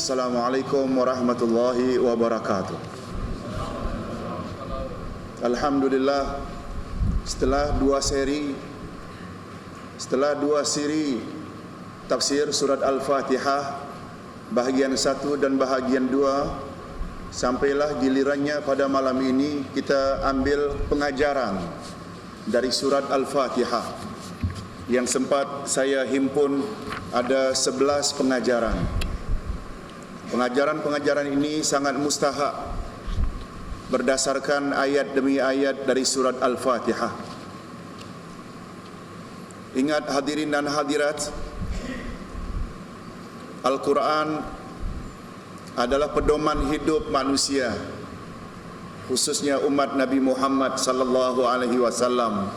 Assalamualaikum warahmatullahi wabarakatuh. Alhamdulillah, setelah dua siri tafsir surat Al-Fatihah bahagian 1 dan bahagian 2, sampailah gilirannya pada malam ini kita ambil pengajaran dari surat Al-Fatihah yang sempat saya himpun ada 11 pengajaran. Pengajaran ini sangat mustahak berdasarkan ayat demi ayat dari surat Al-Fatihah. Ingat hadirin dan hadirat, Al-Quran adalah pedoman hidup manusia, khususnya umat Nabi Muhammad sallallahu alaihi wasallam.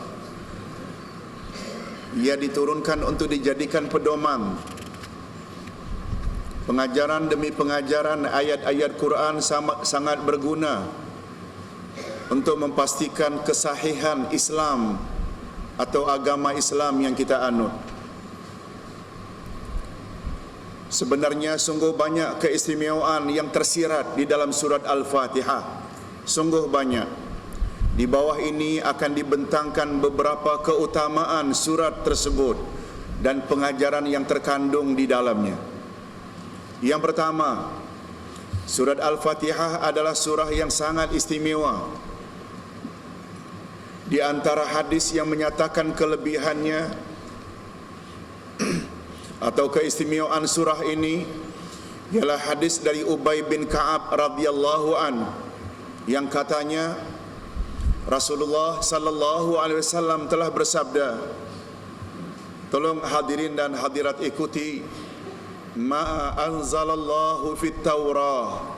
Ia diturunkan untuk dijadikan pedoman. Pengajaran demi pengajaran ayat-ayat Quran sangat berguna untuk memastikan kesahihan Islam atau agama Islam yang kita anut. Sebenarnya sungguh banyak keistimewaan yang tersirat di dalam surat Al-Fatihah. Sungguh banyak. Di bawah ini akan dibentangkan beberapa keutamaan surat tersebut dan pengajaran yang terkandung di dalamnya. Yang pertama, surat Al-Fatihah adalah surah yang sangat istimewa. Di antara hadis yang menyatakan kelebihannya atau keistimewaan surah ini ialah hadis dari Ubay bin Ka'ab radhiyallahu an yang katanya Rasulullah sallallahu alaihi wasallam telah bersabda. Tolong hadirin dan hadirat ikuti. Ma anzalallahu fit Taurah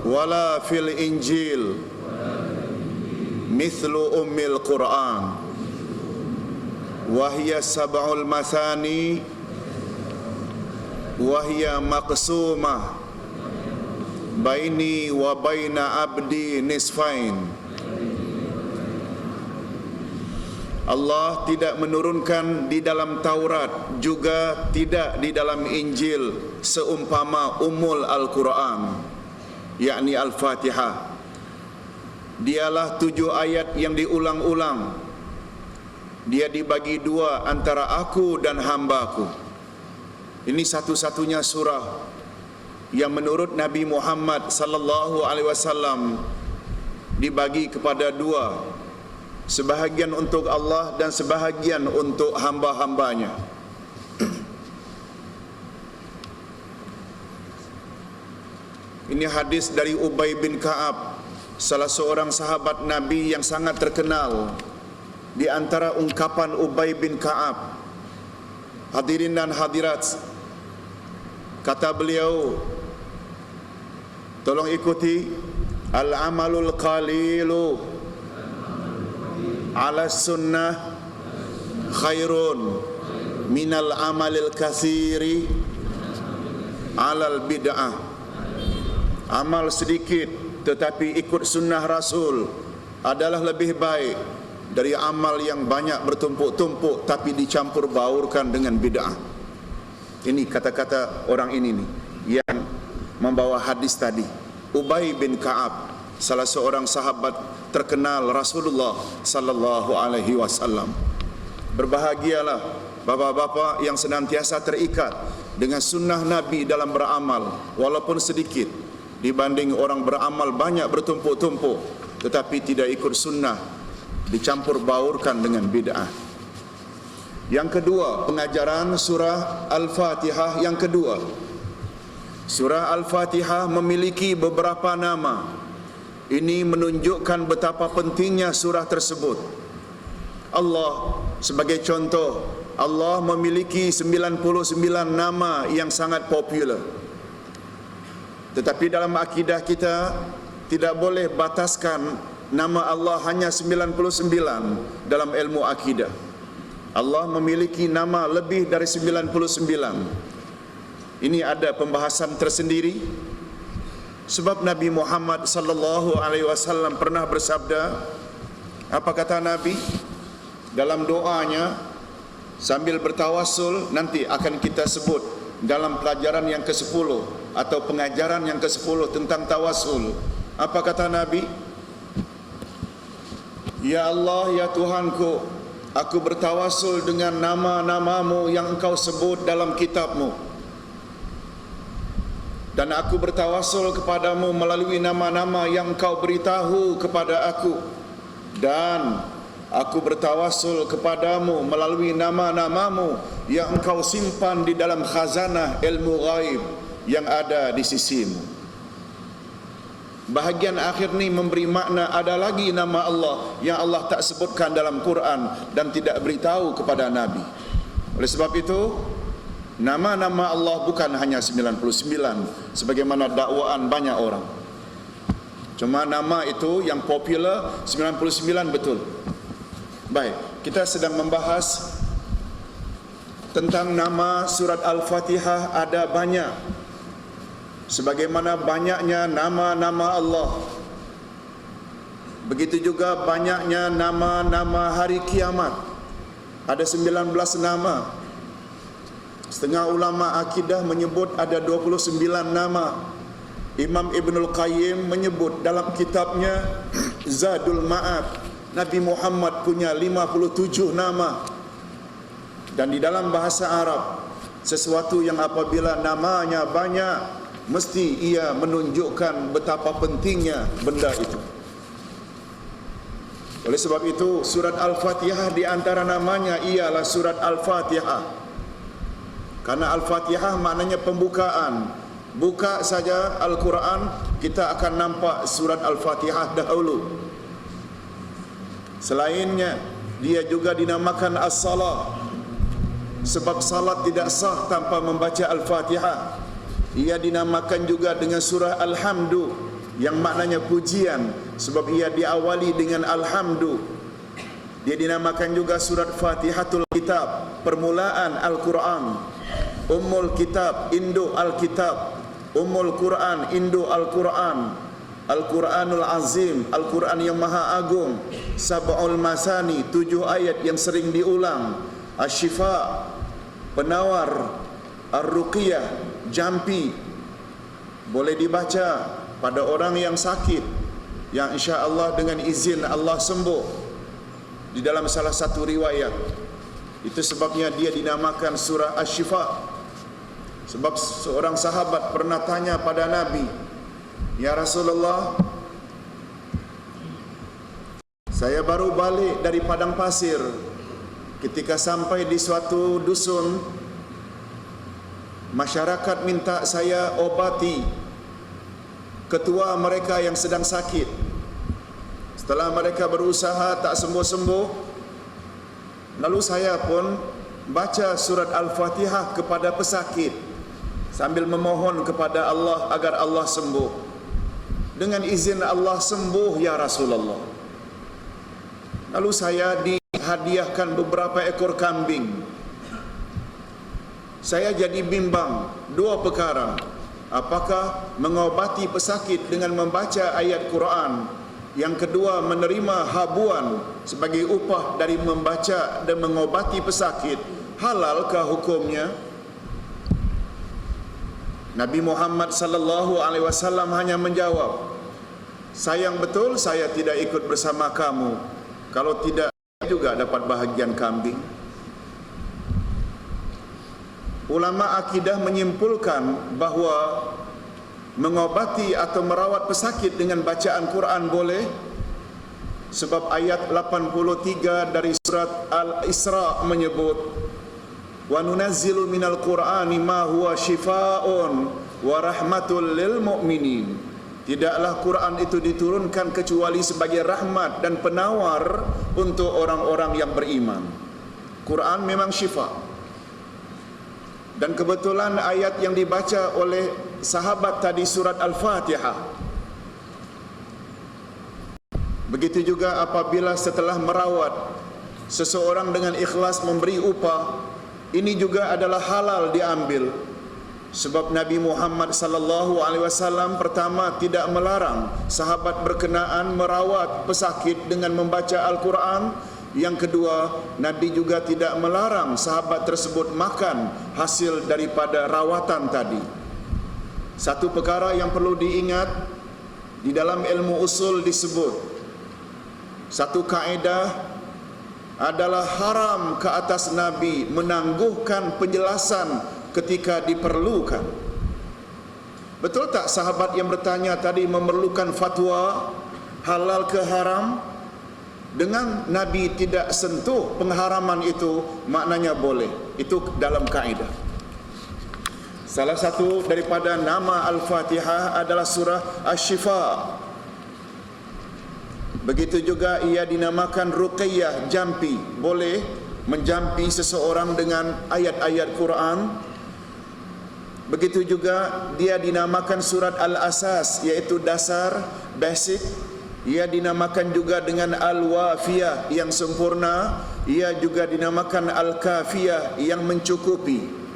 wala fil Injil mithlu ummil Quran wahya sab'ul mathani wahya maqsumah baini wa baina abdi nisfain. Allah tidak menurunkan di dalam Taurat, juga tidak di dalam Injil seumpama Ummul Al-Quran, yakni Al-Fatihah. Dialah 7 ayat yang diulang-ulang. Dia dibagi 2 antara aku dan hambaku. Ini satu-satunya surah yang menurut Nabi Muhammad sallallahu alaihi wasallam dibagi kepada 2. Sebahagian untuk Allah dan sebahagian untuk hamba-hambanya. Ini hadis dari Ubay bin Ka'ab, salah seorang sahabat Nabi yang sangat terkenal. Di antara ungkapan Ubay bin Ka'ab, hadirin dan hadirat, kata beliau, tolong ikuti, al-amalul qalilu ala sunnah khairun minal amalil katsiri alal bid'ah. Amal sedikit tetapi ikut sunnah Rasul adalah lebih baik dari amal yang banyak bertumpuk-tumpuk tapi dicampur baurkan dengan bid'ah. Ini kata-kata orang ini nih yang membawa hadis tadi, Ubay bin Ka'ab, salah seorang sahabat terkenal Rasulullah sallallahu alaihi wasallam. Berbahagialah bapa-bapa yang senantiasa terikat dengan sunnah Nabi dalam beramal walaupun sedikit, dibanding orang beramal banyak bertumpuk-tumpuk tetapi tidak ikut sunnah, dicampur baurkan dengan bid'ah. Yang kedua, pengajaran surah Al-Fatihah yang kedua. Surah Al-Fatihah memiliki beberapa nama. Ini menunjukkan betapa pentingnya surah tersebut. Allah sebagai contoh, Allah memiliki 99 nama yang sangat popular. Tetapi dalam akidah kita tidak boleh bataskan nama Allah hanya 99 dalam ilmu akidah. Allah memiliki nama lebih dari 99. Ini ada pembahasan tersendiri. Sebab Nabi Muhammad sallallahu alaihi wasallam pernah bersabda, apa kata Nabi dalam doanya sambil bertawassul? Nanti akan kita sebut dalam pelajaran yang ke-10 atau pengajaran yang ke-10 tentang tawasul. Apa kata Nabi? Ya Allah, ya Tuhanku, aku bertawasul dengan nama-namamu yang engkau sebut dalam kitabmu, dan aku bertawasul kepadamu melalui nama-nama yang engkau beritahu kepada aku, dan aku bertawasul kepadamu melalui nama-namamu yang engkau simpan di dalam khazanah ilmu ghaib yang ada di sisimu. Bahagian akhir ni memberi makna ada lagi nama Allah yang Allah tak sebutkan dalam Quran dan tidak beritahu kepada Nabi. Oleh sebab itu, nama-nama Allah bukan hanya 99 sebagaimana dakwaan banyak orang. Cuma nama itu yang popular 99 betul. Baik, kita sedang membahas tentang nama surat Al-Fatihah. Ada banyak, sebagaimana banyaknya nama-nama Allah, begitu juga banyaknya nama-nama hari kiamat. Ada 19 nama. Setengah ulama akidah menyebut ada 29 nama. Imam Ibnul Qayyim menyebut dalam kitabnya Zadul Ma'ad, Nabi Muhammad punya 57 nama. Dan di dalam bahasa Arab, sesuatu yang apabila namanya banyak, mesti ia menunjukkan betapa pentingnya benda itu. Oleh sebab itu, surat Al-Fatihah di antara namanya ialah surat Al-Fatihah. Karena Al-Fatihah maknanya pembukaan. Buka saja Al-Quran, kita akan nampak surat Al-Fatihah dahulu. Selainnya, dia juga dinamakan As-Salah, sebab salat tidak sah tanpa membaca Al-Fatihah. Ia dinamakan juga dengan surah Alhamdu, yang maknanya pujian, sebab ia diawali dengan Alhamdu. Dia dinamakan juga surat Fatihatul Kitab, permulaan Al-Quran. Ummul Kitab, induk Al-Kitab. Ummul Quran, induk Al-Quran. Al-Quranul Azim, Al-Quran yang Maha Agung. Sab'ul Masani, 7 ayat yang sering diulang. Asy-Syifa, penawar. Ar-Ruqyah, jampi, boleh dibaca pada orang yang sakit, yang insya-Allah dengan izin Allah sembuh. Di dalam salah satu riwayat, itu sebabnya dia dinamakan surah Asy-Syifa. Sebab seorang sahabat pernah tanya pada Nabi, "Ya Rasulullah, saya baru balik dari padang pasir. Ketika sampai di suatu dusun, masyarakat minta saya obati ketua mereka yang sedang sakit. Setelah mereka berusaha tak sembuh-sembuh, lalu saya pun baca surat Al-Fatihah kepada pesakit sambil memohon kepada Allah agar Allah sembuh. Dengan izin Allah sembuh ya Rasulullah. Lalu saya dihadiahkan beberapa ekor kambing. Saya jadi bimbang dua perkara. Apakah mengobati pesakit dengan membaca ayat Quran? Yang kedua, menerima habuan sebagai upah dari membaca dan mengobati pesakit. Halalkah hukumnya? Nabi Muhammad sallallahu alaihi wasallam hanya menjawab, "Sayang betul saya tidak ikut bersama kamu. Kalau tidak juga dapat bahagian kambing." Ulama akidah menyimpulkan bahawa mengobati atau merawat pesakit dengan bacaan Quran boleh, sebab ayat 83 dari surat Al-Isra menyebut, "Wa nunazzilu minal Qur'ani ma huwa shifaa'un wa rahmatul lil mu'minin." Tidaklah Quran itu diturunkan kecuali sebagai rahmat dan penawar untuk orang-orang yang beriman. Quran memang syifa. Dan kebetulan ayat yang dibaca oleh sahabat tadi surat Al-Fatihah. Begitu juga apabila setelah merawat seseorang dengan ikhlas memberi upah, ini juga adalah halal diambil. Sebab Nabi Muhammad sallallahu alaihi wasallam pertama tidak melarang sahabat berkenaan merawat pesakit dengan membaca Al-Quran. Yang kedua, Nabi juga tidak melarang sahabat tersebut makan hasil daripada rawatan tadi. Satu perkara yang perlu diingat, di dalam ilmu usul disebut, satu kaedah adalah haram ke atas Nabi menangguhkan penjelasan ketika diperlukan. Betul tak sahabat yang bertanya tadi memerlukan fatwa halal ke haram? Dengan Nabi tidak sentuh pengharaman itu, maknanya boleh. Itu dalam kaedah. Salah satu daripada nama Al-Fatihah adalah surah Asy-Syifa. Begitu juga ia dinamakan Ruqayyah, jampi. Boleh menjampi seseorang dengan ayat-ayat Quran. Begitu juga dia dinamakan surat Al-Asas, iaitu dasar, basic. Ia dinamakan juga dengan Al-Wafiyah, yang sempurna. Ia juga dinamakan Al-Kafiyah, yang mencukupi.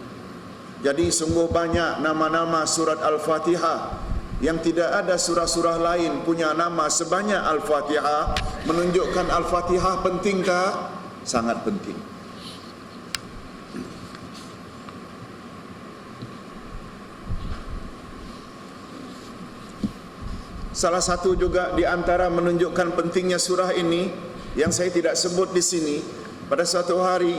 Jadi sungguh banyak nama-nama surat Al-Fatihah. Yang tidak ada surah-surah lain punya nama sebanyak Al-Fatihah. Menunjukkan Al-Fatihah penting tak? Sangat penting. Salah satu juga di antara menunjukkan pentingnya surah ini yang saya tidak sebut di sini, pada suatu hari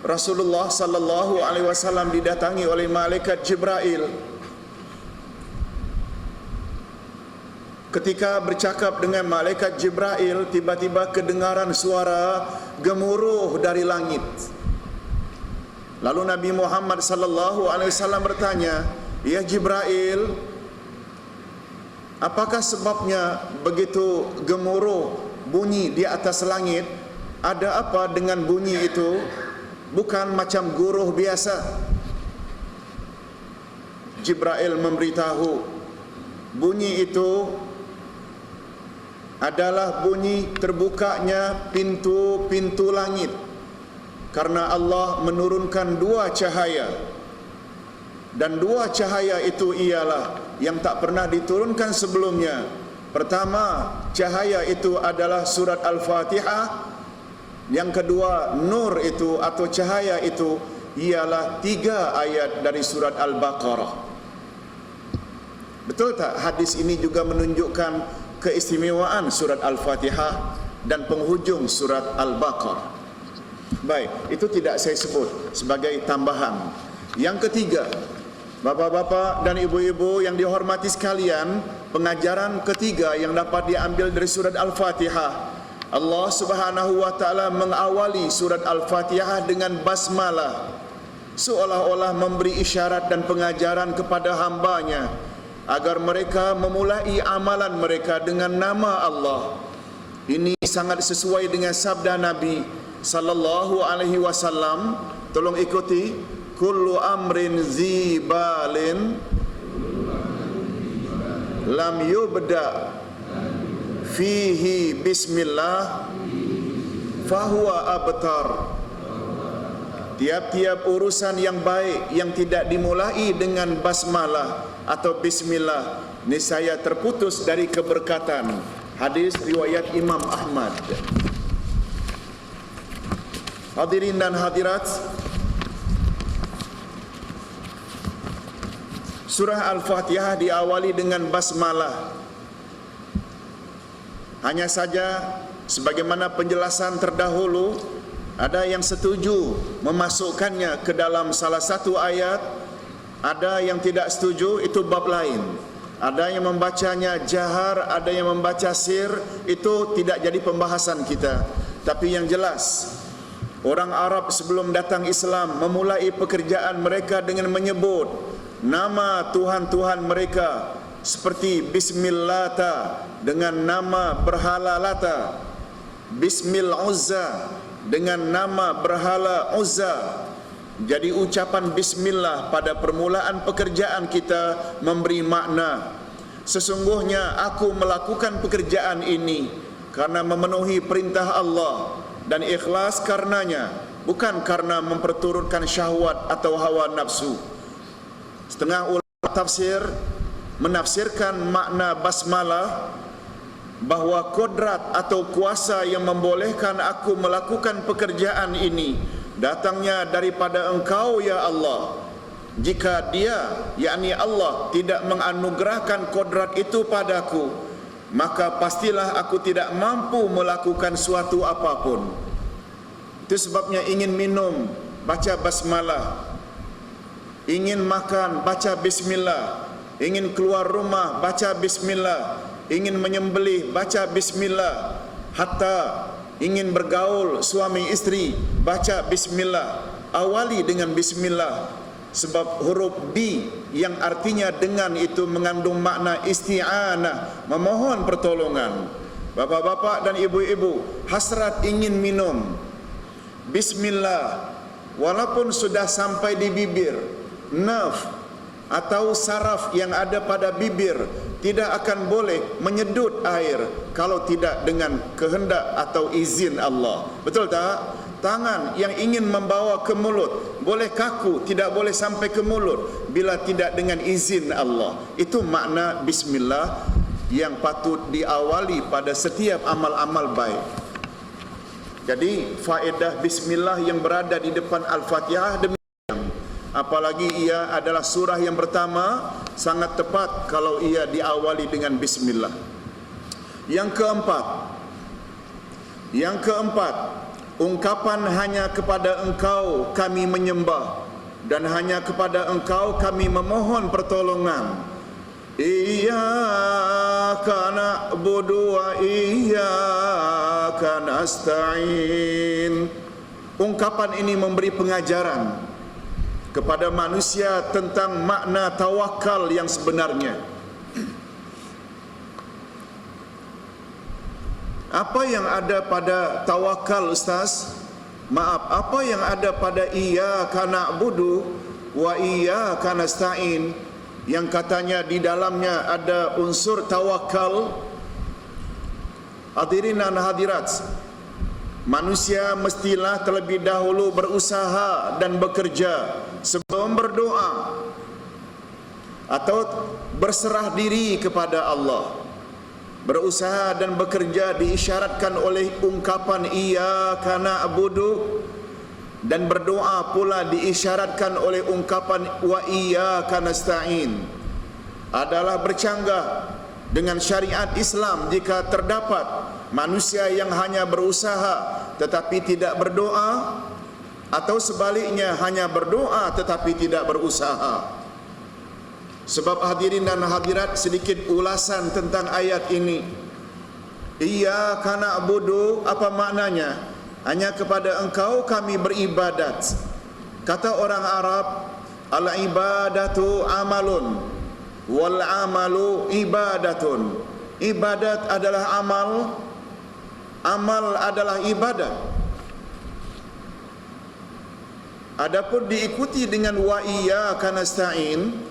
Rasulullah sallallahu alaihi wasallam didatangi oleh malaikat Jibril. Ketika bercakap dengan malaikat Jibril, tiba-tiba kedengaran suara gemuruh dari langit. Lalu Nabi Muhammad sallallahu alaihi wasallam bertanya, "Ya Jibril, apakah sebabnya begitu gemuruh bunyi di atas langit? Ada apa dengan bunyi itu? Bukan macam guruh biasa." Jibril memberitahu, bunyi itu adalah bunyi terbukanya pintu-pintu langit. Karena Allah menurunkan dua cahaya. Dan dua cahaya itu ialah yang tak pernah diturunkan sebelumnya. Pertama, cahaya itu adalah surat Al-Fatihah. Yang kedua, nur itu atau cahaya itu ialah 3 ayat dari surat Al-Baqarah. Betul tak hadis ini juga menunjukkan keistimewaan surat Al-Fatihah dan penghujung surat Al-Baqarah? Baik, itu tidak saya sebut sebagai tambahan. Yang ketiga, Bapak-bapak dan ibu-ibu yang dihormati sekalian, pengajaran ketiga yang dapat diambil dari surat Al-Fatihah, Allah Subhanahu wa taala mengawali surat Al-Fatihah dengan basmalah, seolah-olah memberi isyarat dan pengajaran kepada hamba-Nya agar mereka memulai amalan mereka dengan nama Allah. Ini sangat sesuai dengan sabda Nabi sallallahu alaihi wasallam. Tolong ikuti. Kullu amrin zibalin lam yubda fihi bismillah fahuwa abtar. Tiap-tiap urusan yang baik yang tidak dimulai dengan basmalah atau bismillah, niscaya terputus dari keberkatan. Hadis riwayat Imam Ahmad. Hadirin dan hadirat, surah Al-Fatihah diawali dengan basmalah. Hanya saja sebagaimana penjelasan terdahulu, ada yang setuju memasukkannya ke dalam salah satu ayat, ada yang tidak setuju, itu bab lain. Ada yang membacanya jahar, ada yang membaca sir, itu tidak jadi pembahasan kita. Tapi yang jelas, orang Arab sebelum datang Islam memulai pekerjaan mereka dengan menyebut nama Tuhan-Tuhan mereka, seperti Bismillata dengan nama berhala Lata, Bismil Uzza dengan nama berhala Uzza. Jadi ucapan Bismillah pada permulaan pekerjaan kita memberi makna, sesungguhnya aku melakukan pekerjaan ini karena memenuhi perintah Allah dan ikhlas karenanya, bukan karena memperturutkan syahwat atau hawa nafsu. Setengah ulama tafsir menafsirkan makna basmalah bahawa kodrat atau kuasa yang membolehkan aku melakukan pekerjaan ini datangnya daripada Engkau ya Allah. Jika dia, yakni Allah, tidak menganugerahkan kodrat itu padaku, maka pastilah aku tidak mampu melakukan suatu apapun. Itu sebabnya ingin minum, baca basmalah. Ingin makan, baca bismillah. Ingin keluar rumah, baca bismillah. Ingin menyembelih, baca bismillah. Hatta ingin bergaul suami isteri, baca bismillah. Awali dengan bismillah. Sebab huruf B yang artinya dengan itu mengandung makna isti'anah, memohon pertolongan. Bapak-bapak dan ibu-ibu, hasrat ingin minum bismillah, walaupun sudah sampai di bibir, nerve atau saraf yang ada pada bibir tidak akan boleh menyedut air kalau tidak dengan kehendak atau izin Allah. Betul tak? Tangan yang ingin membawa ke mulut boleh kaku, tidak boleh sampai ke mulut bila tidak dengan izin Allah. Itu makna bismillah yang patut diawali pada setiap amal-amal baik. Jadi faedah bismillah yang berada di depan Al-Fatihah demikian. Apalagi ia adalah surah yang pertama, sangat tepat kalau ia diawali dengan bismillah. Yang keempat, ungkapan hanya kepada Engkau kami menyembah dan hanya kepada Engkau kami memohon pertolongan. Iyyaka na'budu wa iyyaka nasta'in. Ungkapan ini memberi pengajaran kepada manusia tentang makna tawakal yang sebenarnya. Apa yang ada pada tawakal, Ustaz? Maaf, apa yang ada pada iyyaka na'budu wa iyyaka nasta'in yang katanya di dalamnya ada unsur tawakal? Hadirin dan hadirat, manusia mestilah terlebih dahulu berusaha dan bekerja sebelum berdoa atau berserah diri kepada Allah. Berusaha dan bekerja diisyaratkan oleh ungkapan iyyaka na'budu, dan berdoa pula diisyaratkan oleh ungkapan wa iyyaka nasta'in. Adalah bercanggah dengan syariat Islam jika terdapat manusia yang hanya berusaha tetapi tidak berdoa, atau sebaliknya hanya berdoa tetapi tidak berusaha. Sebab hadirin dan hadirat, sedikit ulasan tentang ayat ini. Iyyaka na'budu, apa maknanya? Hanya kepada Engkau kami beribadat. Kata orang Arab, al-ibadatu amalun wal amalu ibadatun. Ibadat adalah amal, amal adalah ibadat. Adapun diikuti dengan wa iyyaka nasta'in,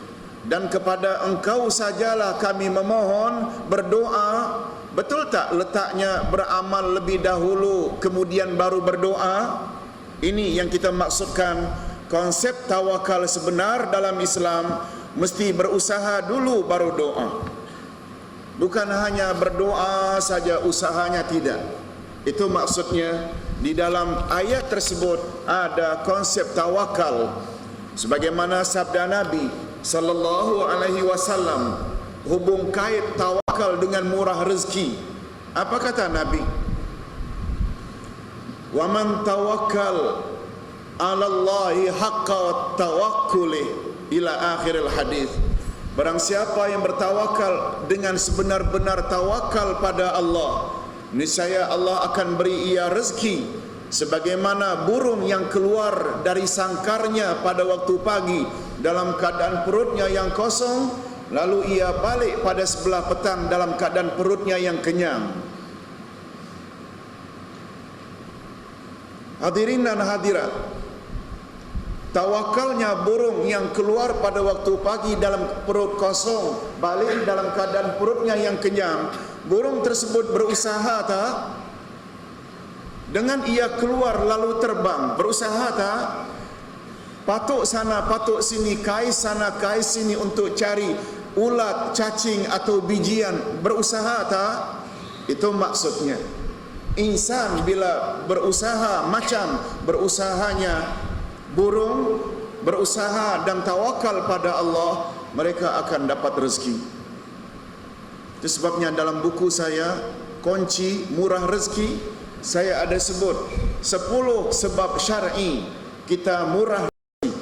dan kepada Engkau sajalah kami memohon, berdoa. Betul tak letaknya beramal lebih dahulu kemudian baru berdoa? Ini yang kita maksudkan. Konsep tawakal sebenar dalam Islam mesti berusaha dulu baru doa. Bukan hanya berdoa saja, usahanya tidak. Itu maksudnya di dalam ayat tersebut ada konsep tawakal. Sebagaimana sabda Nabi sallallahu alaihi wasallam, hubung kait tawakal dengan murah rezeki. Apa kata Nabi? Wa man tawakkal 'ala Allahi haqqa tawakkuli, ila akhiril hadis. Barang siapa yang bertawakal dengan sebenar-benar tawakal pada Allah, niscaya Allah akan beri ia rezeki sebagaimana burung yang keluar dari sangkarnya pada waktu pagi dalam keadaan perutnya yang kosong, lalu ia balik pada sebelah petang dalam keadaan perutnya yang kenyang. Hadirin dan hadirat, tawakalnya burung yang keluar pada waktu pagi dalam perut kosong, balik dalam keadaan perutnya yang kenyang. Burung tersebut berusaha tak? Dengan ia keluar lalu terbang, berusaha tak? Patuk sana, patuk sini, kais sana, kais sini untuk cari ulat, cacing atau bijian, berusaha tak? Itu maksudnya. Insan bila berusaha macam berusahanya burung, berusaha dan tawakal pada Allah, mereka akan dapat rezeki. Itu sebabnya dalam buku saya, Kunci Murah Rezeki, saya ada sebut 10 sebab syar'i kita murah rezeki.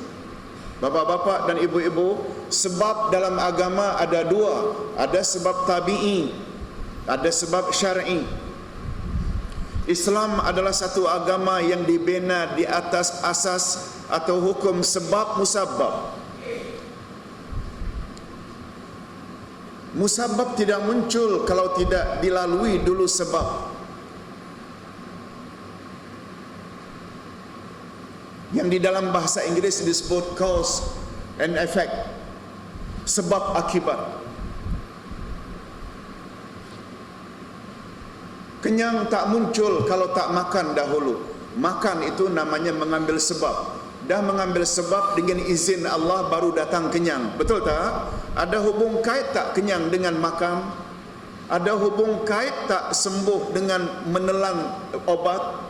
Bapa-bapa dan ibu-ibu, sebab dalam agama ada dua. Ada sebab tabi'i, ada sebab syar'i. Islam adalah satu agama yang dibina di atas asas atau hukum sebab musabbab. Musabbab tidak muncul kalau tidak dilalui dulu sebab. Yang di dalam bahasa Inggris disebut cause and effect, sebab akibat. Kenyang tak muncul kalau tak makan dahulu. Makan itu namanya mengambil sebab. Dah mengambil sebab dengan izin Allah baru datang kenyang. Betul tak? Ada hubung kait tak kenyang dengan makan? Ada hubung kait tak sembuh dengan menelan obat?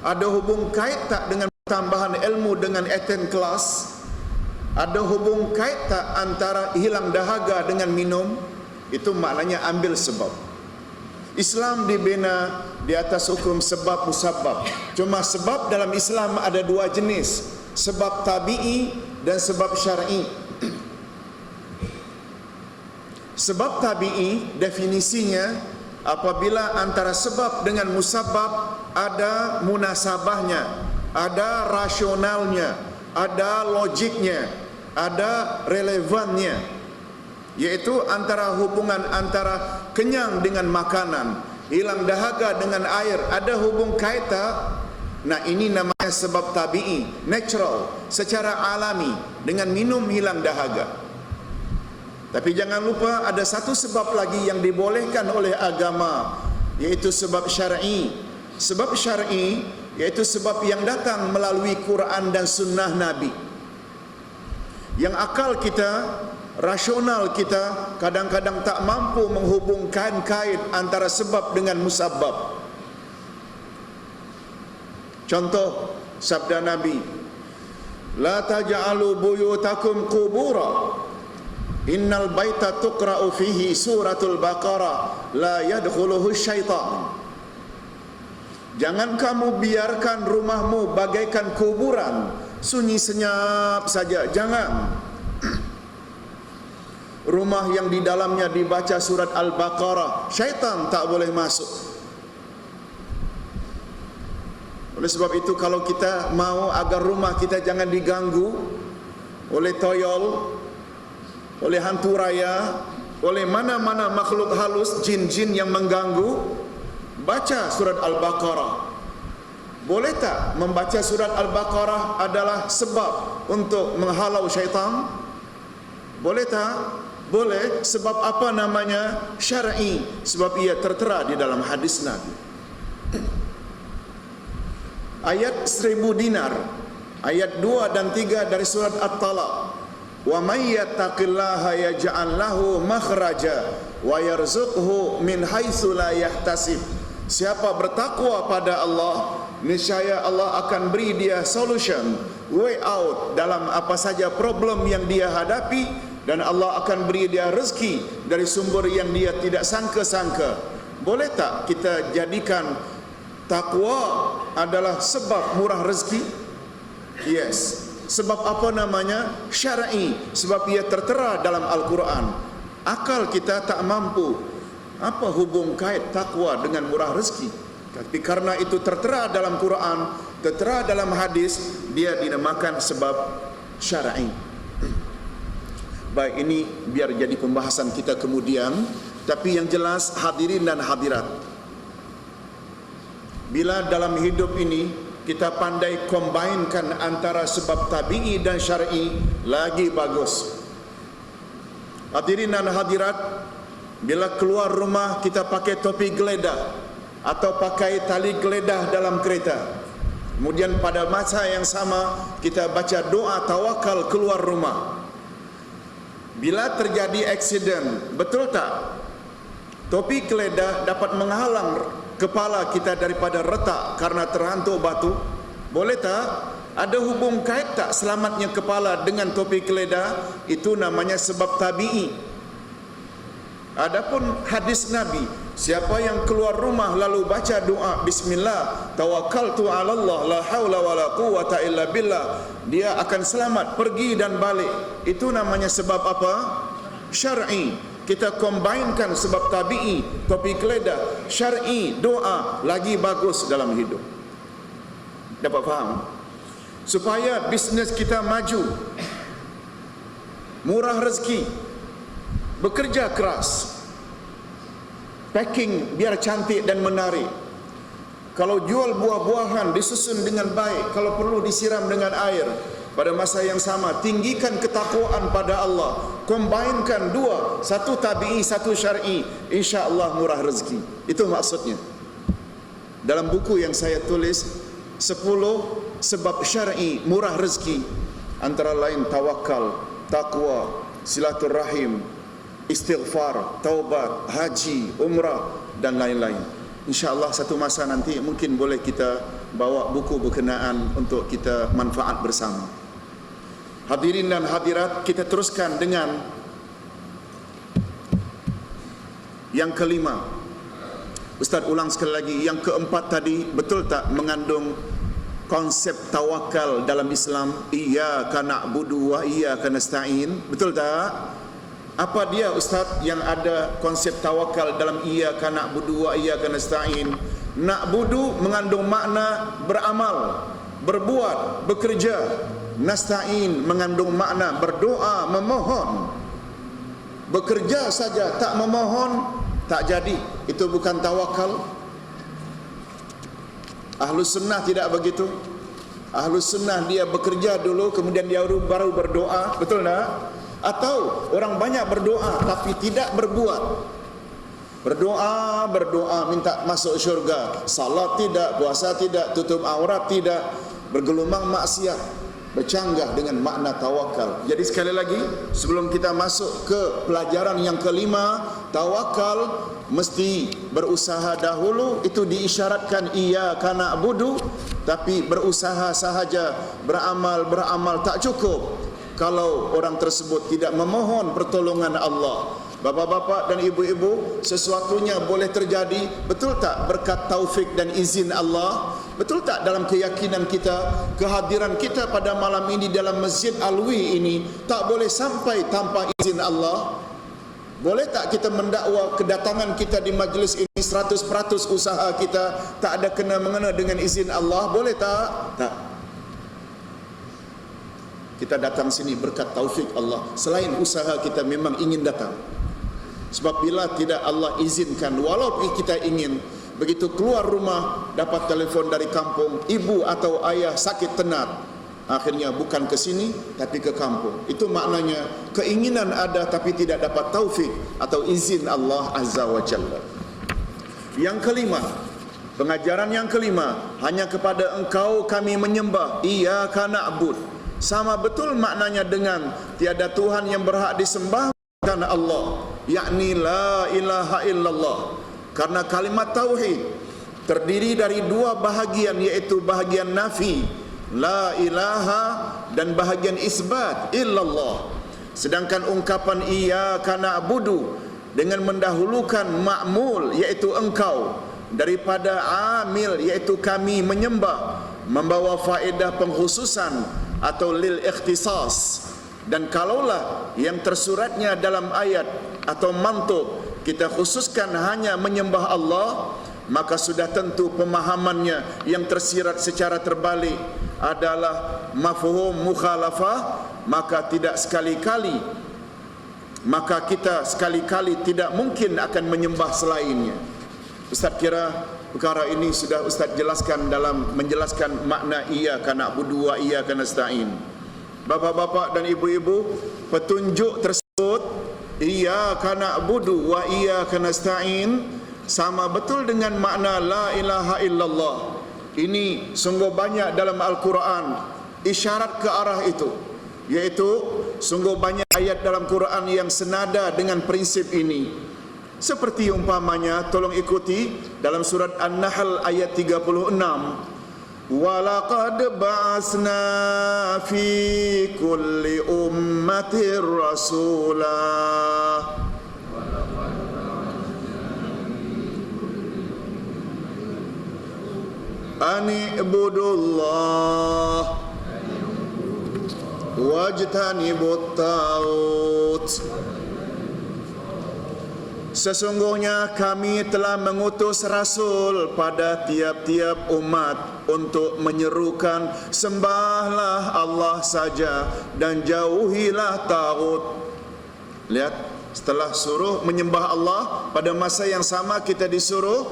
Ada hubung kait tak dengan tambahan ilmu dengan attend kelas? Ada hubung kait tak antara hilang dahaga dengan minum? Itu maknanya ambil sebab. Islam dibina di atas hukum sebab musabbab. Cuma sebab dalam Islam ada dua jenis, sebab tabi'i dan sebab syar'i. Sebab tabi'i definisinya apabila antara sebab dengan musabbab ada munasabahnya, ada rasionalnya, ada logiknya, ada relevannya. Yaitu antara hubungan antara kenyang dengan makanan, hilang dahaga dengan air, ada hubung kait tak? Nah, ini namanya sebab tabi'i, natural, secara alami, dengan minum hilang dahaga. Tapi jangan lupa ada satu sebab lagi yang dibolehkan oleh agama, yaitu sebab syar'i. Sebab syar'i yaitu sebab yang datang melalui Quran dan sunnah Nabi. Yang akal kita, rasional kita kadang-kadang tak mampu menghubungkan kait antara sebab dengan musabbab. Contoh sabda Nabi, la taj'alu buyutakum qubura innal baita tuqra'u fihi suratul baqarah la yadkhuluhu syaitan. Jangan kamu biarkan rumahmu bagaikan kuburan, sunyi senyap saja, jangan. Rumah yang di dalamnya dibaca surat Al-Baqarah, syaitan tak boleh masuk. Oleh sebab itu, kalau kita mau agar rumah kita jangan diganggu oleh toyol, oleh hantu raya, oleh mana-mana makhluk halus, jin-jin yang mengganggu, baca surat Al-Baqarah. Boleh tak membaca surat Al-Baqarah adalah sebab untuk menghalau syaitan? Boleh tak? Boleh. Sebab apa namanya? Syar'i. Sebab ia tertera di dalam hadis Nabi. Ayat 1000 dinar, ayat 2 dan 3 dari surat At-Talaq. Wa may yattaqillaha yaj'al lahu makhraja wa yarzuqhu min haitsu la yahtasib. Siapa bertakwa pada Allah, niscaya Allah akan beri dia solution, way out dalam apa saja problem yang dia hadapi, dan Allah akan beri dia rezeki dari sumber yang dia tidak sangka-sangka. Boleh tak kita jadikan takwa adalah sebab murah rezeki? Yes. Sebab apa namanya? Syar'i. Sebab ia tertera dalam Al-Quran. Akal kita tak mampu. Apa hubung kait takwa dengan murah rezeki? Tapi karena itu tertera dalam Quran, tertera dalam hadis, dia dinamakan sebab syar'i. Baik, ini biar jadi pembahasan kita kemudian. Tapi yang jelas, hadirin dan hadirat, bila dalam hidup ini kita pandai combinekan antara sebab tabi'i dan syar'i, lagi bagus. Hadirin dan hadirat, bila keluar rumah kita pakai topi geledah atau pakai tali geledah dalam kereta, kemudian pada masa yang sama kita baca doa tawakal keluar rumah. Bila terjadi aksiden, betul tak? Topi keledah dapat menghalang kepala kita daripada retak karena terhantuk batu. Boleh tak? Ada hubung kait tak selamatnya kepala dengan topi keledah? Itu namanya sebab tabi'i. Adapun hadis Nabi, siapa yang keluar rumah lalu baca doa Bismillah, tawakkaltu 'ala Allah, la haula wala quwwata illa billah, dia akan selamat pergi dan balik. Itu namanya sebab apa? Syar'i. Kita combinekan sebab tabi'i, topi keledah, syar'i, doa, lagi bagus dalam hidup. Dapat faham? Supaya bisnes kita maju, murah rezeki, bekerja keras, packing biar cantik dan menarik. Kalau jual buah-buahan disusun dengan baik, kalau perlu disiram dengan air. Pada masa yang sama, tinggikan ketakwaan pada Allah. Combinekan dua, satu tabi'i, satu syar'i. InsyaAllah murah rezeki. Itu maksudnya. Dalam buku yang saya tulis, 10 sebab syar'i murah rezeki, antara lain tawakal, takwa, silaturahim, istighfar, taubat, haji, umrah, dan lain-lain. InsyaAllah satu masa nanti mungkin boleh kita bawa buku berkenaan untuk kita manfaat bersama. Hadirin dan hadirat, kita teruskan dengan yang kelima. Ustaz ulang sekali lagi, yang keempat tadi betul tak mengandung konsep tawakal dalam Islam? Iyyaka na'budu wa iyyaka nasta'in. Betul tak? Apa dia Ustaz yang ada konsep tawakal dalam iyyaka na'budu wa iyyaka nasta'in? Na'budu mengandung makna beramal, berbuat, bekerja. Nasta'in mengandung makna berdoa, memohon. Bekerja saja tak memohon, tak jadi. Itu bukan tawakal. Ahlus sunnah tidak begitu. Ahlus sunnah dia bekerja dulu, kemudian dia baru berdoa. Betul tak? Atau orang banyak berdoa tapi tidak berbuat. Berdoa minta masuk syurga, salat tidak, puasa tidak, tutup aurat tidak, bergelumang maksiat, bercanggah dengan makna tawakal. Jadi sekali lagi, sebelum kita masuk ke pelajaran yang kelima, tawakal mesti berusaha dahulu. Itu diisyaratkan iyyaka na'budu, tapi berusaha sahaja, beramal tak cukup kalau orang tersebut tidak memohon pertolongan Allah. Bapak-bapak dan ibu-ibu, sesuatunya boleh terjadi, betul tak berkat taufik dan izin Allah? Betul tak dalam keyakinan kita, kehadiran kita pada malam ini dalam Masjid Alwi ini tak boleh sampai tanpa izin Allah? Boleh tak kita mendakwa kedatangan kita di majlis ini 100% usaha kita tak ada kena-mengena dengan izin Allah? Boleh tak? Tak. Kita datang sini berkat taufik Allah. Selain usaha kita memang ingin datang. Sebab bila tidak Allah izinkan, walaupun kita ingin, begitu keluar rumah dapat telefon dari kampung, ibu atau ayah sakit tenat, akhirnya bukan ke sini tapi ke kampung. Itu maknanya keinginan ada tapi tidak dapat taufik atau izin Allah Azza wa Jalla. Yang kelima, pengajaran yang kelima, hanya kepada Engkau kami menyembah, iyyaka na'bud. Sama betul maknanya dengan tiada Tuhan yang berhak disembah bukan Allah, yakni la ilaha illallah. Karena kalimat tauhid terdiri dari dua bahagian, yaitu bahagian nafi la ilaha dan bahagian isbat illallah. Sedangkan ungkapan iyyaka na'budu dengan mendahulukan ma'mul yaitu engkau daripada amil yaitu kami menyembah, membawa faedah pengkhususan atau lil ikhtisas. Dan kalaulah yang tersuratnya dalam ayat atau mantuk kita khususkan hanya menyembah Allah, maka sudah tentu pemahamannya yang tersirat secara terbalik adalah mafhum mukhalafah, maka kita sekali-kali tidak mungkin akan menyembah selainnya. Ustaz kira perkara ini sudah Ustaz jelaskan dalam menjelaskan makna iyyaka na'budu wa iyyaka nasta'in. Bapak-bapak dan ibu-ibu, petunjuk tersebut iyyaka na'budu wa iyyaka nasta'in sama betul dengan makna la ilaha illallah. Ini sungguh banyak dalam Al-Quran isyarat ke arah itu, yaitu sungguh banyak ayat dalam Quran yang senada dengan prinsip ini. Seperti umpamanya, tolong ikuti dalam surat An-Nahl ayat 36. Walaqad ba'asna fi kulli ummatir rasulah ani ibudullah wajtanibut taut. Sesungguhnya kami telah mengutus rasul pada tiap-tiap umat untuk menyerukan sembahlah Allah saja dan jauhilah tagut. Lihat, setelah suruh menyembah Allah, pada masa yang sama kita disuruh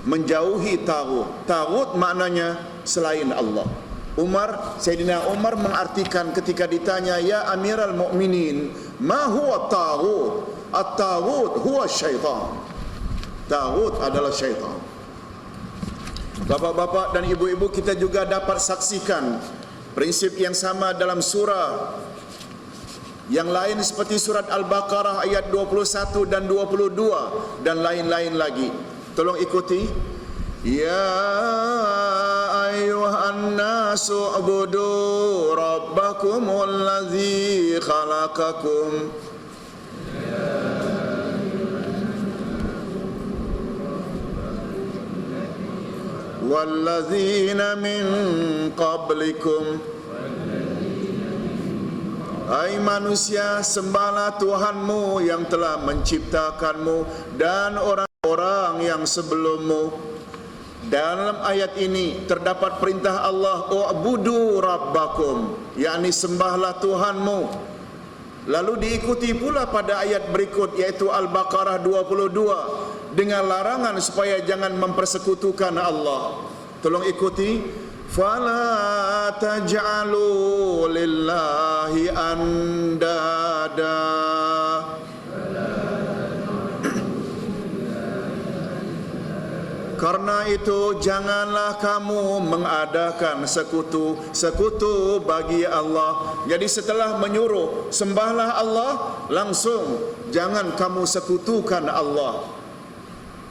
menjauhi tagut. Tagut maknanya selain Allah. Sayyidina Umar mengartikan ketika ditanya, ya Amiral Mukminin, ma huwa tagut? At-taghut huwa syaitan. Taghut adalah syaitan. Bapak-bapak dan ibu-ibu, kita juga dapat saksikan prinsip yang sama dalam surah yang lain seperti surat Al-Baqarah ayat 21 dan 22 dan lain-lain lagi. Tolong ikuti. Ya ayyuhan nasu ubudu rabbakumul ladzi khalaqakum walladzina min qablikum. Hai manusia, sembahlah Tuhanmu yang telah menciptakanmu dan orang-orang yang sebelummu. Dalam ayat ini terdapat perintah Allah, u'budu rabbakum, yakni sembahlah Tuhanmu. Lalu diikuti pula pada ayat berikut, yaitu Al-Baqarah 22, dengan larangan supaya jangan mempersekutukan Allah. Tolong ikuti. Fala taj'alu lillahi andada. Karena itu janganlah kamu mengadakan sekutu bagi Allah. Jadi setelah menyuruh sembahlah Allah, langsung jangan kamu sekutukan Allah.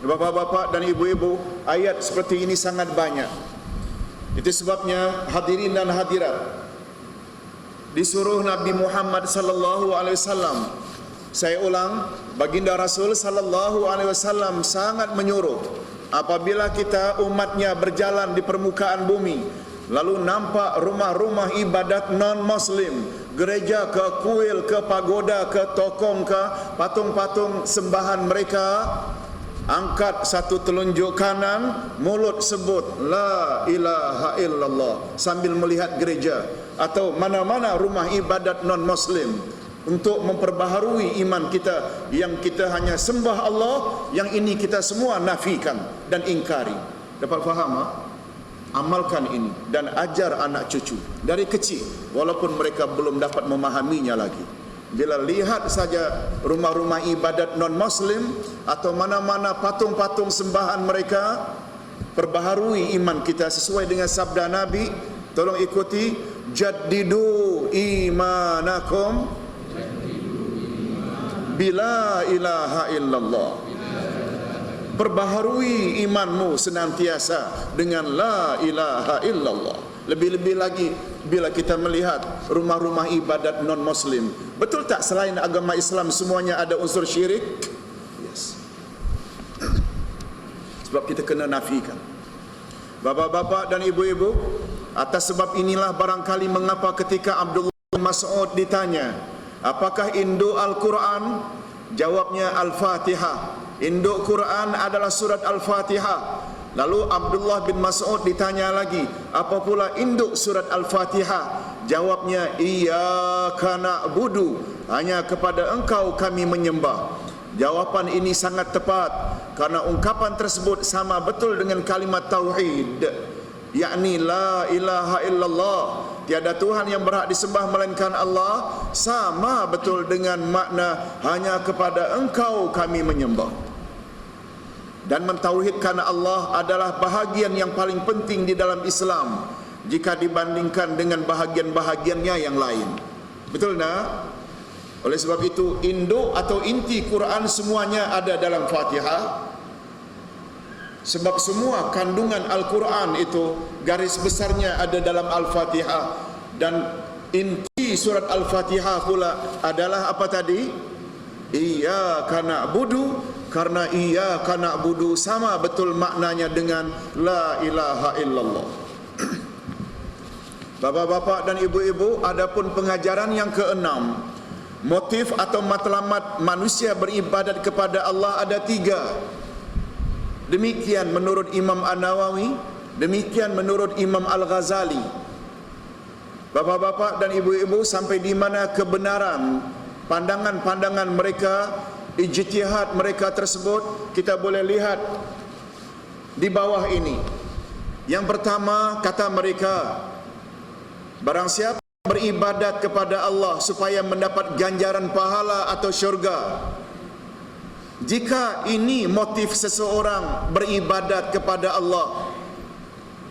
Bapak-bapak dan ibu-ibu, ayat seperti ini sangat banyak. Itu sebabnya hadirin dan hadirat, disuruh Nabi Muhammad sallallahu alaihi wasallam, saya ulang, baginda Rasul sallallahu alaihi wasallam sangat menyuruh apabila kita umatnya berjalan di permukaan bumi, lalu nampak rumah-rumah ibadat non-muslim, gereja ke, kuil ke, pagoda ke, tokong ke, patung-patung sembahan mereka, angkat satu telunjuk kanan, mulut sebut la ilaha illallah sambil melihat gereja atau mana-mana rumah ibadat non-muslim, untuk memperbaharui iman kita yang kita hanya sembah Allah, yang ini kita semua nafikan dan ingkari. Dapat faham? Amalkan ini dan ajar anak cucu dari kecil, walaupun mereka belum dapat memahaminya lagi. Bila lihat saja rumah-rumah ibadat non-muslim atau mana-mana patung-patung sembahan mereka, perbaharui iman kita sesuai dengan sabda Nabi. Tolong ikuti, jaddidu imanakum bila ilaha illallah. Perbaharui imanmu senantiasa dengan la ilaha illallah. Lebih-lebih lagi bila kita melihat rumah-rumah ibadat non-muslim. Betul tak selain agama Islam semuanya ada unsur syirik? Yes. Sebab kita kena nafikan. Bapak-bapak dan ibu-ibu, atas sebab inilah barangkali mengapa ketika Abdullah bin Mas'ud ditanya, apakah induk Al-Quran? Jawabnya Al-Fatihah. Induk Quran adalah surat Al-Fatihah. Lalu Abdullah bin Mas'ud ditanya lagi, apa pula induk surat Al-Fatihah? Jawabnya, iyyaka na'budu, hanya kepada engkau kami menyembah. Jawapan ini sangat tepat karena ungkapan tersebut sama betul dengan kalimat tauhid, yakni la ilaha illallah, tiada Tuhan yang berhak disembah melainkan Allah, sama betul dengan makna hanya kepada engkau kami menyembah. Dan mentauhidkan Allah adalah bahagian yang paling penting di dalam Islam jika dibandingkan dengan bahagian-bahagiannya yang lain. Betul tak? Oleh sebab itu, induk atau inti Quran semuanya ada dalam Fatihah. Sebab semua kandungan Al-Quran itu garis besarnya ada dalam Al-Fatihah. Dan inti surat Al-Fatihah pula adalah apa tadi? Iyyaka na'budu, karena iyyaka na'budu sama betul maknanya dengan la ilaha illallah. Bapak-bapak dan ibu-ibu, adapun pengajaran yang keenam, motif atau matlamat manusia beribadat kepada Allah ada 3. Demikian menurut Imam An-Nawawi, demikian menurut Imam Al-Ghazali. Bapak-bapak dan ibu-ibu, sampai di mana kebenaran pandangan-pandangan mereka, ijtihad mereka tersebut, kita boleh lihat di bawah ini. Yang pertama, kata mereka, barang siapa beribadat kepada Allah supaya mendapat ganjaran pahala atau syurga, jika ini motif seseorang beribadat kepada Allah,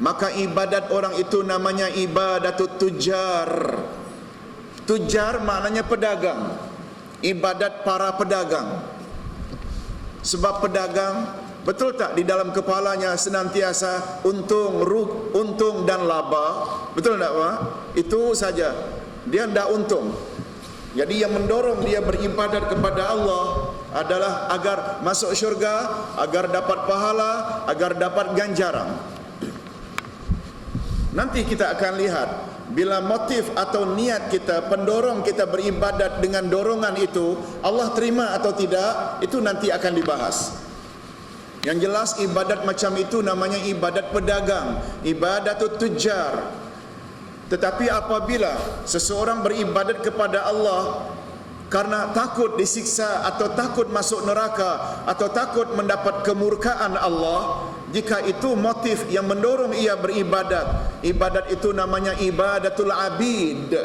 maka ibadat orang itu namanya ibadatut tujar. Tujar maknanya pedagang, ibadat para pedagang. Sebab pedagang, betul tak di dalam kepalanya senantiasa untung dan laba? Betul tak, Pak? Itu saja, dia tidak untung. Jadi yang mendorong dia beribadat kepada Allah adalah agar masuk syurga, agar dapat pahala, agar dapat ganjaran. Nanti kita akan lihat, bila motif atau niat kita, pendorong kita beribadat dengan dorongan itu, Allah terima atau tidak, itu nanti akan dibahas. Yang jelas ibadat macam itu namanya ibadat pedagang, ibadatut tujar. Tetapi apabila seseorang beribadat kepada Allah karena takut disiksa atau takut masuk neraka atau takut mendapat kemurkaan Allah, jika itu motif yang mendorong ia beribadat, ibadat itu namanya ibadatul abid.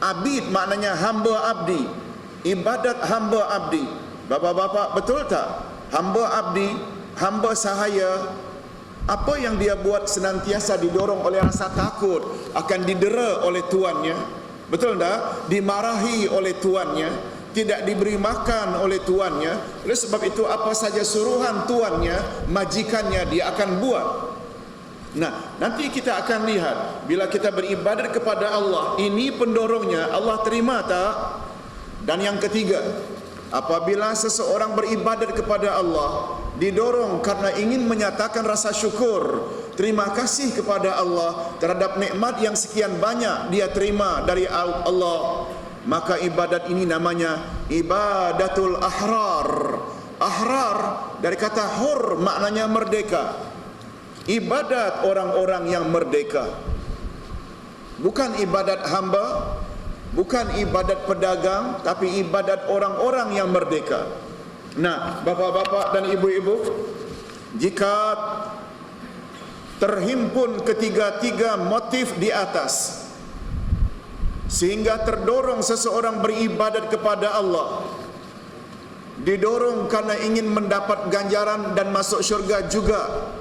Abid maknanya hamba abdi, ibadat hamba abdi. Bapak-bapak, betul tak? Hamba abdi, hamba sahaya, apa yang dia buat senantiasa didorong oleh rasa takut akan didera oleh tuannya. Betul tak? Dimarahi oleh tuannya, tidak diberi makan oleh tuannya. Oleh sebab itu, apa saja suruhan tuannya, majikannya, dia akan buat. Nah, nanti kita akan lihat, bila kita beribadat kepada Allah, ini pendorongnya, Allah terima tak? Dan yang ketiga, apabila seseorang beribadat kepada Allah didorong karena ingin menyatakan rasa syukur, terima kasih kepada Allah terhadap nikmat yang sekian banyak dia terima dari Allah, maka ibadat ini namanya ibadatul ahrar. Ahrar dari kata hur, maknanya merdeka. Ibadat orang-orang yang merdeka, bukan ibadat hamba, bukan ibadat pedagang, tapi ibadat orang-orang yang merdeka. Nah, bapak-bapak dan ibu-ibu, jika terhimpun ketiga-tiga motif di atas sehingga terdorong seseorang beribadat kepada Allah, didorong karena ingin mendapat ganjaran dan masuk syurga juga,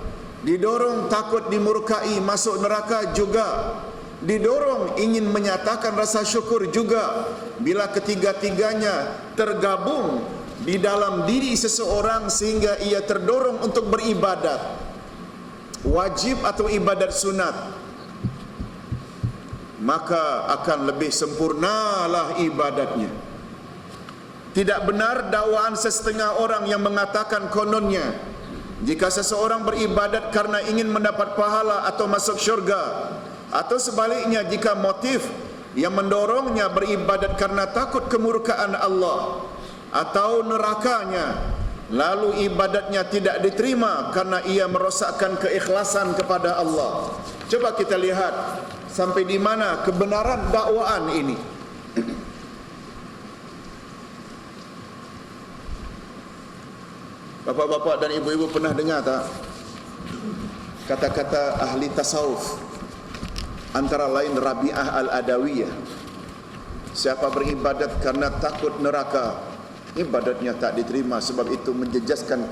didorong takut dimurkai masuk neraka juga, didorong ingin menyatakan rasa syukur juga, bila ketiga-tiganya tergabung di dalam diri seseorang sehingga ia terdorong untuk beribadat, wajib atau ibadat sunat, maka akan lebih sempurnalah ibadatnya. Tidak benar dakwaan sesetengah orang yang mengatakan kononnya, jika seseorang beribadat karena ingin mendapat pahala atau masuk syurga, atau sebaliknya, jika motif yang mendorongnya beribadat karena takut kemurkaan Allah atau nerakanya, lalu ibadatnya tidak diterima karena ia merosakkan keikhlasan kepada Allah. Coba kita lihat sampai di mana kebenaran dakwaan ini. Bapak-bapak dan ibu-ibu pernah dengar tak kata-kata ahli tasawuf, antara lain Rabi'ah Al-Adawiyah, siapa beribadat karena takut neraka, ibadatnya tak diterima sebab itu menjejaskan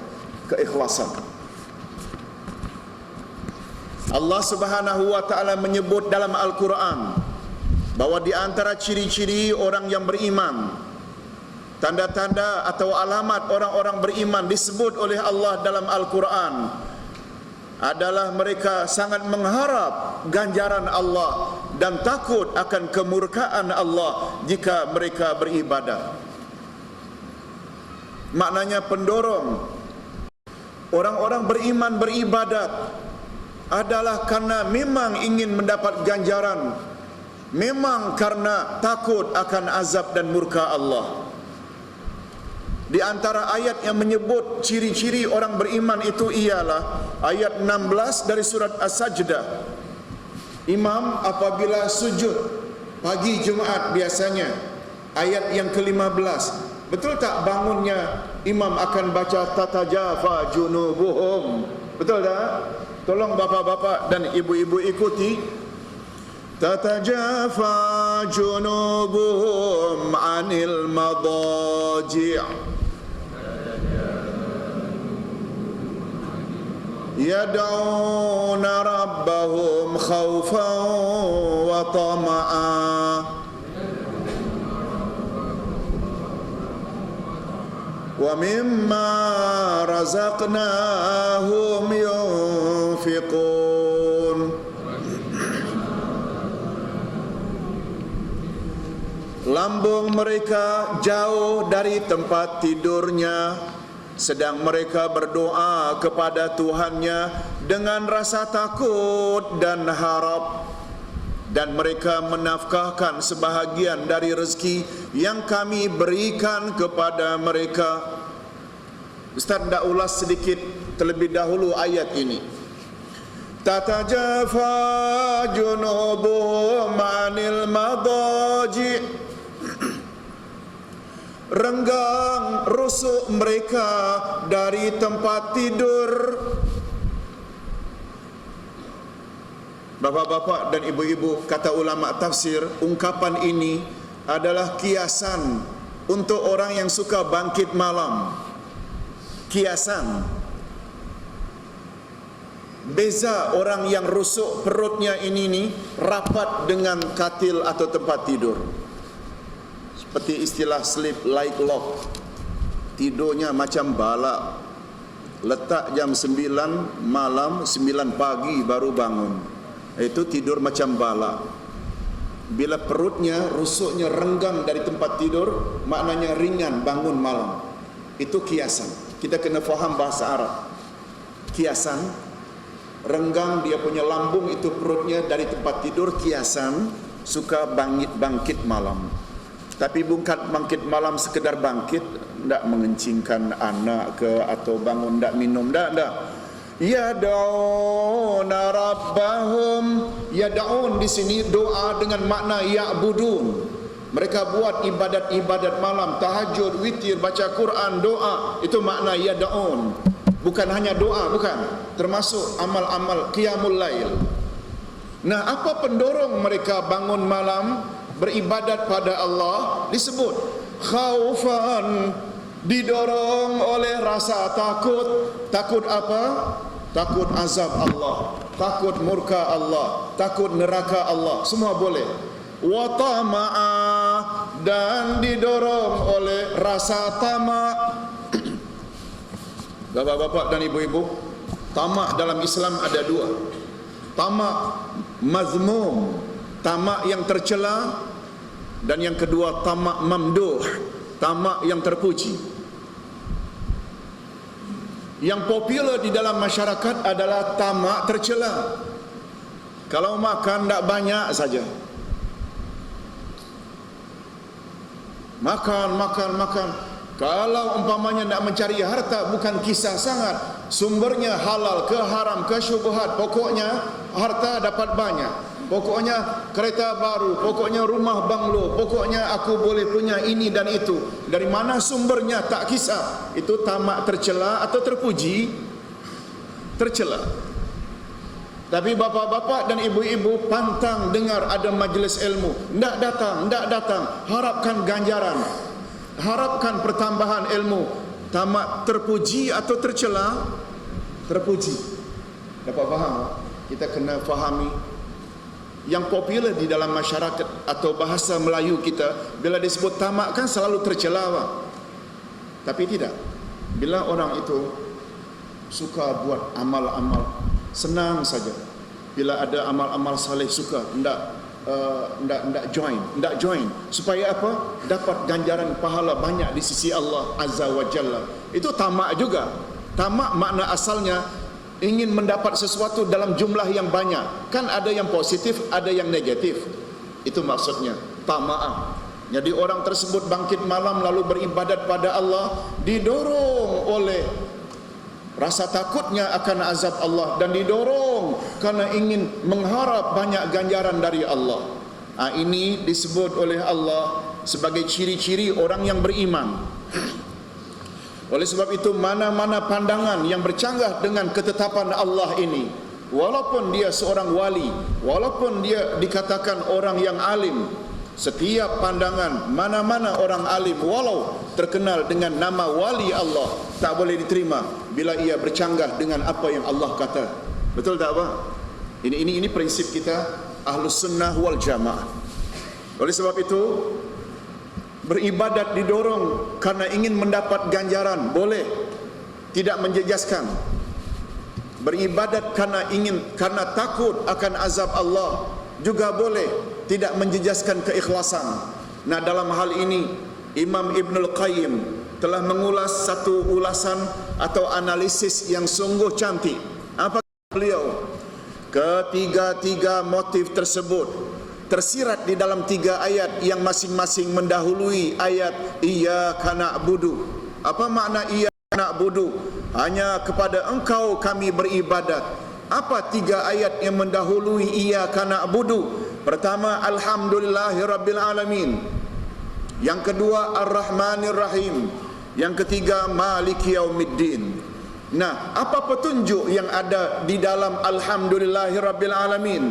keikhlasan. Allah Subhanahu wa taala menyebut dalam Al-Quran bahawa di antara ciri-ciri orang yang beriman tanda-tanda atau alamat orang-orang beriman disebut oleh Allah dalam Al-Quran adalah mereka sangat mengharap ganjaran Allah dan takut akan kemurkaan Allah jika mereka beribadat. Maknanya pendorong orang-orang beriman beribadat adalah karena memang ingin mendapat ganjaran, memang karena takut akan azab dan murka Allah. Di antara ayat yang menyebut ciri-ciri orang beriman itu ialah ayat 16 dari surat As-Sajdah. Imam apabila sujud pagi Jumaat biasanya, ayat yang ke-15, betul tak bangunnya imam akan baca tatajafa junubuhum? Betul tak? Tolong bapa-bapa dan ibu-ibu ikuti. Tatajafa junubuhum anil madaji' yad'una rabbahum khawfan wa tama'a wa mimma razaqnahum yunfiqun. Lambung mereka jauh dari tempat tidurnya, sedang mereka berdoa kepada Tuhannya dengan rasa takut dan harap, dan mereka menafkahkan sebahagian dari rezeki yang kami berikan kepada mereka. Ustaz nak ulas sedikit terlebih dahulu ayat ini. Tatajafa junubuhum anil madaji', renggang rusuk mereka dari tempat tidur. Bapak-bapak dan ibu-ibu, kata ulama tafsir, ungkapan ini adalah kiasan untuk orang yang suka bangkit malam. Kiasan. Beza orang yang rusuk perutnya ini rapat dengan katil atau tempat tidur. Seperti istilah sleep like lock. Tidurnya macam balak. Letak jam 9 malam, 9 pagi baru bangun. Itu tidur macam balak. Bila perutnya, rusuknya renggang dari tempat tidur, maknanya ringan bangun malam. Itu kiasan. Kita kena faham bahasa Arab. Kiasan, renggang dia punya lambung, itu perutnya dari tempat tidur, kiasan, suka bangkit malam. Tapi bukan bangkit malam sekedar bangkit, tidak mengencingkan anak ke atau bangun, tidak minum, tidak. Yad'una rabbahum, yad'un di sini doa dengan makna ya'budun. Mereka buat ibadat-ibadat malam, tahajud, witir, baca Quran, doa, itu makna yad'un. Bukan hanya doa, bukan, termasuk amal-amal qiyamul lail. Nah, apa pendorong mereka bangun malam beribadat pada Allah? Disebut khaufan, didorong oleh rasa takut. Takut apa? Takut azab Allah, takut murka Allah, takut neraka Allah, semua boleh. Wa tama'a, dan didorong oleh rasa tamak. Bapak-bapak dan ibu-ibu, tamak dalam Islam ada dua. Tamak mazmum, tamak yang tercela, dan yang kedua tamak mamduh, tamak yang terpuji. Yang popular di dalam masyarakat adalah tamak tercela. Kalau makan tak banyak saja, makan. Kalau umpamanya nak mencari harta, bukan kisah sangat, sumbernya halal ke haram ke syubhat, pokoknya harta dapat banyak, pokoknya kereta baru, pokoknya rumah banglo, pokoknya aku boleh punya ini dan itu. Dari mana sumbernya tak kisah. Itu tamak tercela atau terpuji? Tercela. Tapi bapa-bapa dan ibu-ibu pantang dengar ada majlis ilmu, ndak datang, harapkan ganjaran, harapkan pertambahan ilmu. Tamak terpuji atau tercela? Terpuji. Dapat faham? Kita kena fahami yang popular di dalam masyarakat atau bahasa Melayu kita, bila disebut tamak kan selalu tercela. Tapi tidak. Bila orang itu suka buat amal-amal, senang saja. Bila ada amal-amal saleh suka, tidak join. Supaya apa? Dapat ganjaran pahala banyak di sisi Allah Azza wa Jalla. Itu tamak juga. Tamak makna asalnya ingin mendapat sesuatu dalam jumlah yang banyak. Kan ada yang positif, ada yang negatif. Itu maksudnya tamak. Jadi orang tersebut bangkit malam lalu beribadat pada Allah, didorong oleh rasa takutnya akan azab Allah dan didorong karena ingin mengharap banyak ganjaran dari Allah. Ini disebut oleh Allah sebagai ciri-ciri orang yang beriman. Oleh sebab itu, mana-mana pandangan yang bercanggah dengan ketetapan Allah ini, walaupun dia seorang wali, walaupun dia dikatakan orang yang alim, setiap pandangan mana-mana orang alim walau terkenal dengan nama wali Allah tak boleh diterima bila ia bercanggah dengan apa yang Allah kata. Betul tak apa? Ini prinsip kita Ahlus Sunnah wal Jamaah. Oleh sebab itu, beribadat didorong karena ingin mendapat ganjaran, boleh, tidak menjejaskan. Beribadat karena takut akan azab Allah juga boleh, tidak menjejaskan keikhlasan. Nah, dalam hal ini Imam Ibnul Qayyim telah mengulas satu ulasan atau analisis yang sungguh cantik. Apa beliau? Ketiga-tiga motif tersebut tersirat di dalam 3 ayat yang masing-masing mendahului ayat Iyyaka na'budu. Apa makna Iyyaka na'budu? Hanya kepada Engkau kami beribadat. Apa 3 ayat yang mendahului Iyyaka na'budu? Pertama, Alhamdulillahirabbil alamin. Yang kedua, Ar-Rahmanir Rahim. Yang ketiga, Maliki Yaumiddin. Nah, apa petunjuk yang ada di dalam Alhamdulillahirabbil alamin?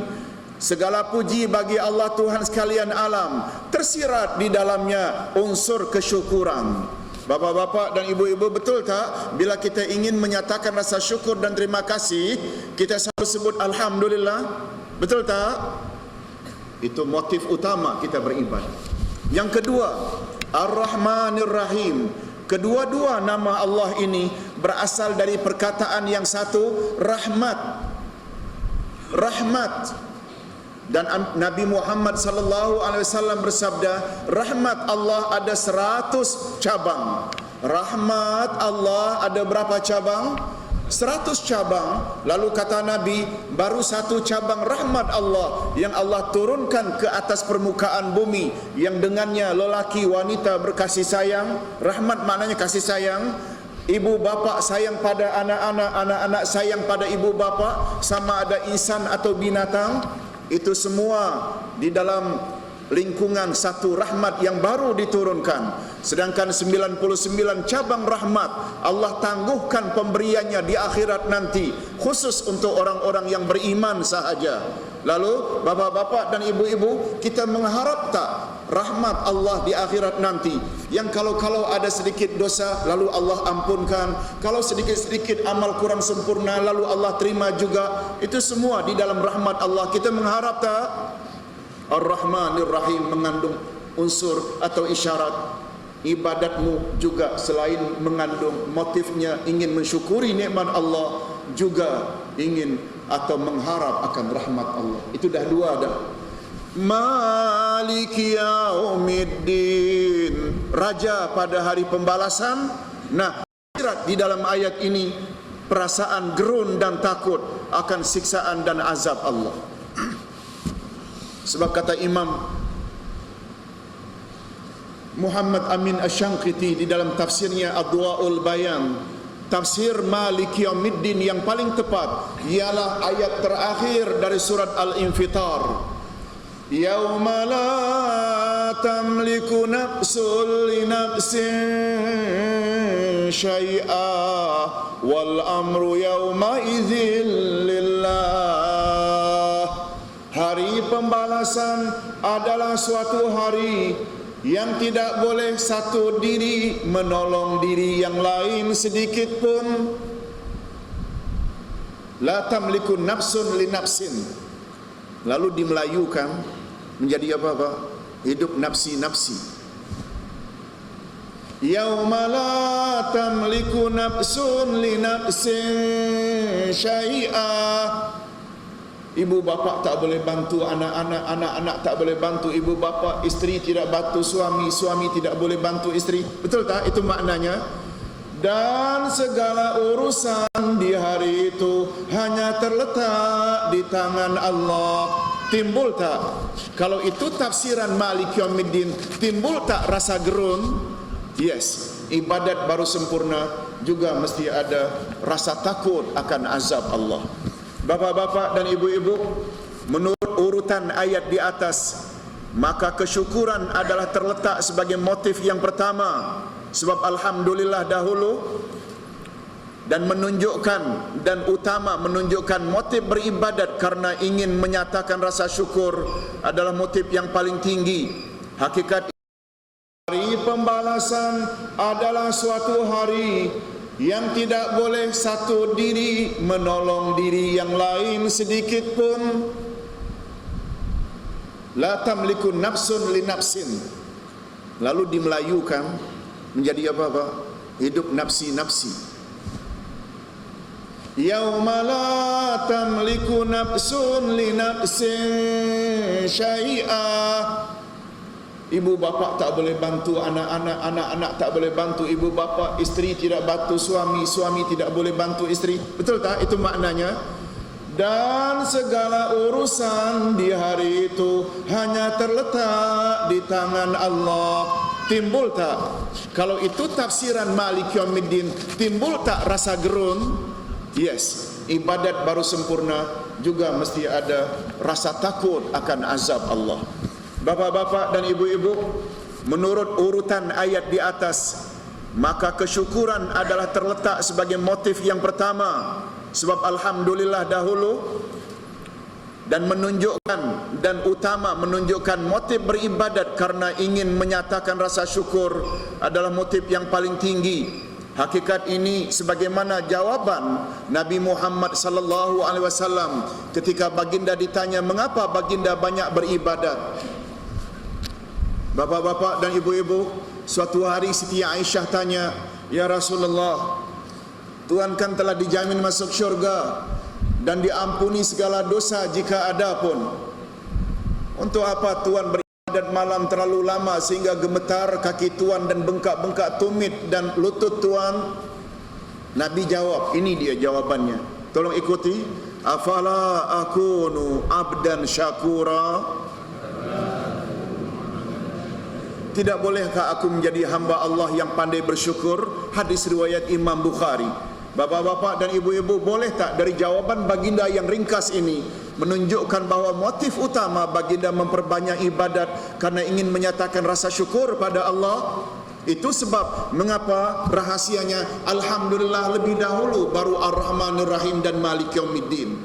Segala puji bagi Allah Tuhan sekalian alam. Tersirat di dalamnya unsur kesyukuran. Bapak-bapak dan ibu-ibu, betul tak? Bila kita ingin menyatakan rasa syukur dan terima kasih, kita selalu sebut Alhamdulillah. Betul tak? Itu motif utama kita beribadah. Yang kedua, Ar-Rahmanir Rahim. Kedua-dua nama Allah ini berasal dari perkataan yang satu, rahmat. Rahmat. Dan Nabi Muhammad sallallahu alaihi wasallam bersabda, rahmat Allah ada 100 cabang. Rahmat Allah ada berapa cabang? 100 cabang. Lalu kata Nabi, baru 1 cabang rahmat Allah yang Allah turunkan ke atas permukaan bumi, yang dengannya lelaki wanita berkasih sayang. Rahmat maknanya kasih sayang. Ibu bapa sayang pada anak-anak, anak-anak sayang pada ibu bapa, sama ada insan atau binatang. Itu semua di dalam lingkungan satu rahmat yang baru diturunkan. Sedangkan 99 cabang rahmat Allah tangguhkan pemberiannya di akhirat nanti, khusus untuk orang-orang yang beriman sahaja. Lalu bapak-bapak dan ibu-ibu, kita mengharap tak rahmat Allah di akhirat nanti, yang kalau ada sedikit dosa lalu Allah ampunkan, kalau sedikit-sedikit amal kurang sempurna lalu Allah terima juga. Itu semua di dalam rahmat Allah. Kita mengharap tak? Ar-Rahmanir Rahim mengandung unsur atau isyarat ibadatmu juga, selain mengandung motifnya ingin mensyukuri nikmat Allah, juga ingin atau mengharap akan rahmat Allah. Itu dah 2 dah. Maliki Yaumiddin, raja pada hari pembalasan. Nah, di dalam ayat ini perasaan gerun dan takut akan siksaan dan azab Allah. Sebab kata Imam Muhammad Amin Asy-Syanqiti di dalam tafsirnya Adwaul Bayan, tafsir Maliki Yaumiddin yang paling tepat ialah ayat terakhir dari surat Al-Infitar. Yauma la tamliku nafsun li nafsin syai'a wal amru yauma idzil lillah. Hari pembalasan adalah suatu hari yang tidak boleh satu diri menolong diri yang lain sedikit pun. La tamliku nafsun li nafsin. Lalu dimelayukan menjadi apa-apa? Hidup nafsi-nafsi. Yauma la tamliku nafsun li nafsin syai'a. Ibu bapa tak boleh bantu anak-anak, anak-anak tak boleh bantu ibu bapa, isteri tidak bantu suami, suami tidak boleh bantu isteri. Betul tak itu maknanya? Dan segala urusan di hari itu hanya terletak di tangan Allah. Timbul tak? Kalau itu tafsiran Malik Yaumiddin, timbul tak rasa gerun? Yes, ibadat baru sempurna juga mesti ada rasa takut akan azab Allah. Bapak-bapak dan ibu-ibu, menurut urutan ayat di atas, maka kesyukuran adalah terletak sebagai motif yang pertama. Sebab alhamdulillah dahulu, dan menunjukkan dan utama menunjukkan motif beribadat karena ingin menyatakan rasa syukur adalah motif yang paling tinggi. Hakikat hari pembalasan adalah suatu hari yang tidak boleh satu diri menolong diri yang lain sedikit pun. La tamliku nafsun li nafsin. Lalu dimelayukan menjadi apa-apa? Hidup nafsi-nafsi. Yauma la tamliku nafsun li nafsin syai'a. Ibu bapa tak boleh bantu anak-anak, anak-anak tak boleh bantu ibu bapa, isteri tidak bantu suami, suami tidak boleh bantu isteri. Betul tak itu maknanya? Dan segala urusan di hari itu hanya terletak di tangan Allah. Timbul tak? Kalau itu tafsiran Malik Yaumiddin, timbul tak rasa gerun? Yes, ibadat baru sempurna juga mesti ada rasa takut akan azab Allah. Bapak-bapak dan ibu-ibu, menurut urutan ayat di atas, maka kesyukuran adalah terletak sebagai motif yang pertama. Sebab alhamdulillah dahulu, dan menunjukkan dan utama menunjukkan motif beribadat karena ingin menyatakan rasa syukur adalah motif yang paling tinggi. Hakikat ini sebagaimana jawaban Nabi Muhammad sallallahu alaihi wasallam ketika baginda ditanya mengapa baginda banyak beribadat. Bapak-bapak dan ibu-ibu, suatu hari Siti Aisyah tanya, "Ya Rasulullah, Tuhan kan telah dijamin masuk syurga dan diampuni segala dosa jika ada pun. Untuk apa Tuhan beribadat malam terlalu lama sehingga gemetar kaki Tuhan dan bengkak-bengkak tumit dan lutut Tuhan?" Nabi jawab, ini dia jawabannya. Tolong ikuti. Afala akunu abdan syakura? Tidak bolehkah aku menjadi hamba Allah yang pandai bersyukur? Hadis riwayat Imam Bukhari. Bapak-bapak dan ibu-ibu, boleh tak dari jawaban baginda yang ringkas ini menunjukkan bahawa motif utama baginda memperbanyak ibadat karena ingin menyatakan rasa syukur pada Allah? Itu sebab mengapa rahasianya alhamdulillah lebih dahulu, baru Ar-Rahmanir Rahim dan Malik Yaumiddin.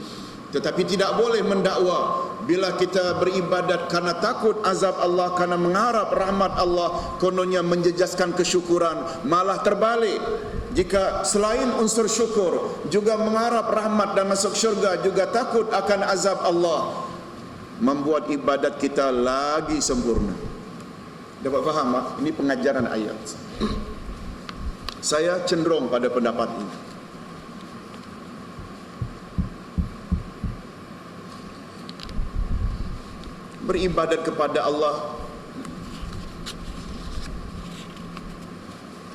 Tetapi tidak boleh mendakwa bila kita beribadat karena takut azab Allah, karena mengharap rahmat Allah, kononnya menjejaskan kesyukuran. Malah terbalik, jika selain unsur syukur juga mengharap rahmat dan masuk syurga, juga takut akan azab Allah, membuat ibadat kita lagi sempurna. Dapat faham tak? Ini pengajaran ayat. Saya cenderung pada pendapat ini. Beribadat kepada Allah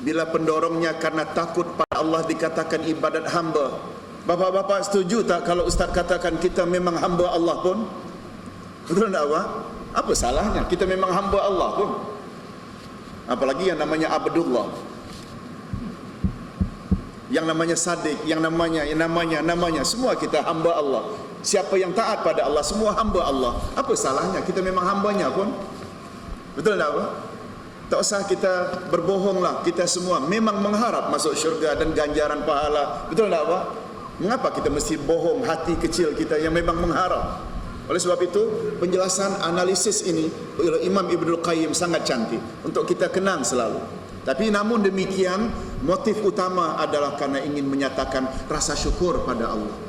bila pendorongnya karena takut pada Allah dikatakan ibadat hamba. Bapak-bapak setuju tak kalau Ustaz katakan kita memang hamba Allah pun? Betul tak Pak? Apa salahnya? Kita memang hamba Allah pun. Apalagi yang namanya Abdullah, yang namanya Sadiq, yang namanya semua kita hamba Allah. Siapa yang taat pada Allah, semua hamba Allah. Apa salahnya? Kita memang hambanya pun. Betul tak Pak? Tak usah kita berbohonglah. Kita semua memang mengharap masuk syurga dan ganjaran pahala. Betul tak Pak? Mengapa kita mesti bohong hati kecil kita yang memang mengharap? Oleh sebab itu, penjelasan analisis ini oleh Imam Ibnul Qayyim sangat cantik untuk kita kenang selalu. Tapi namun demikian, motif utama adalah karena ingin menyatakan rasa syukur pada Allah.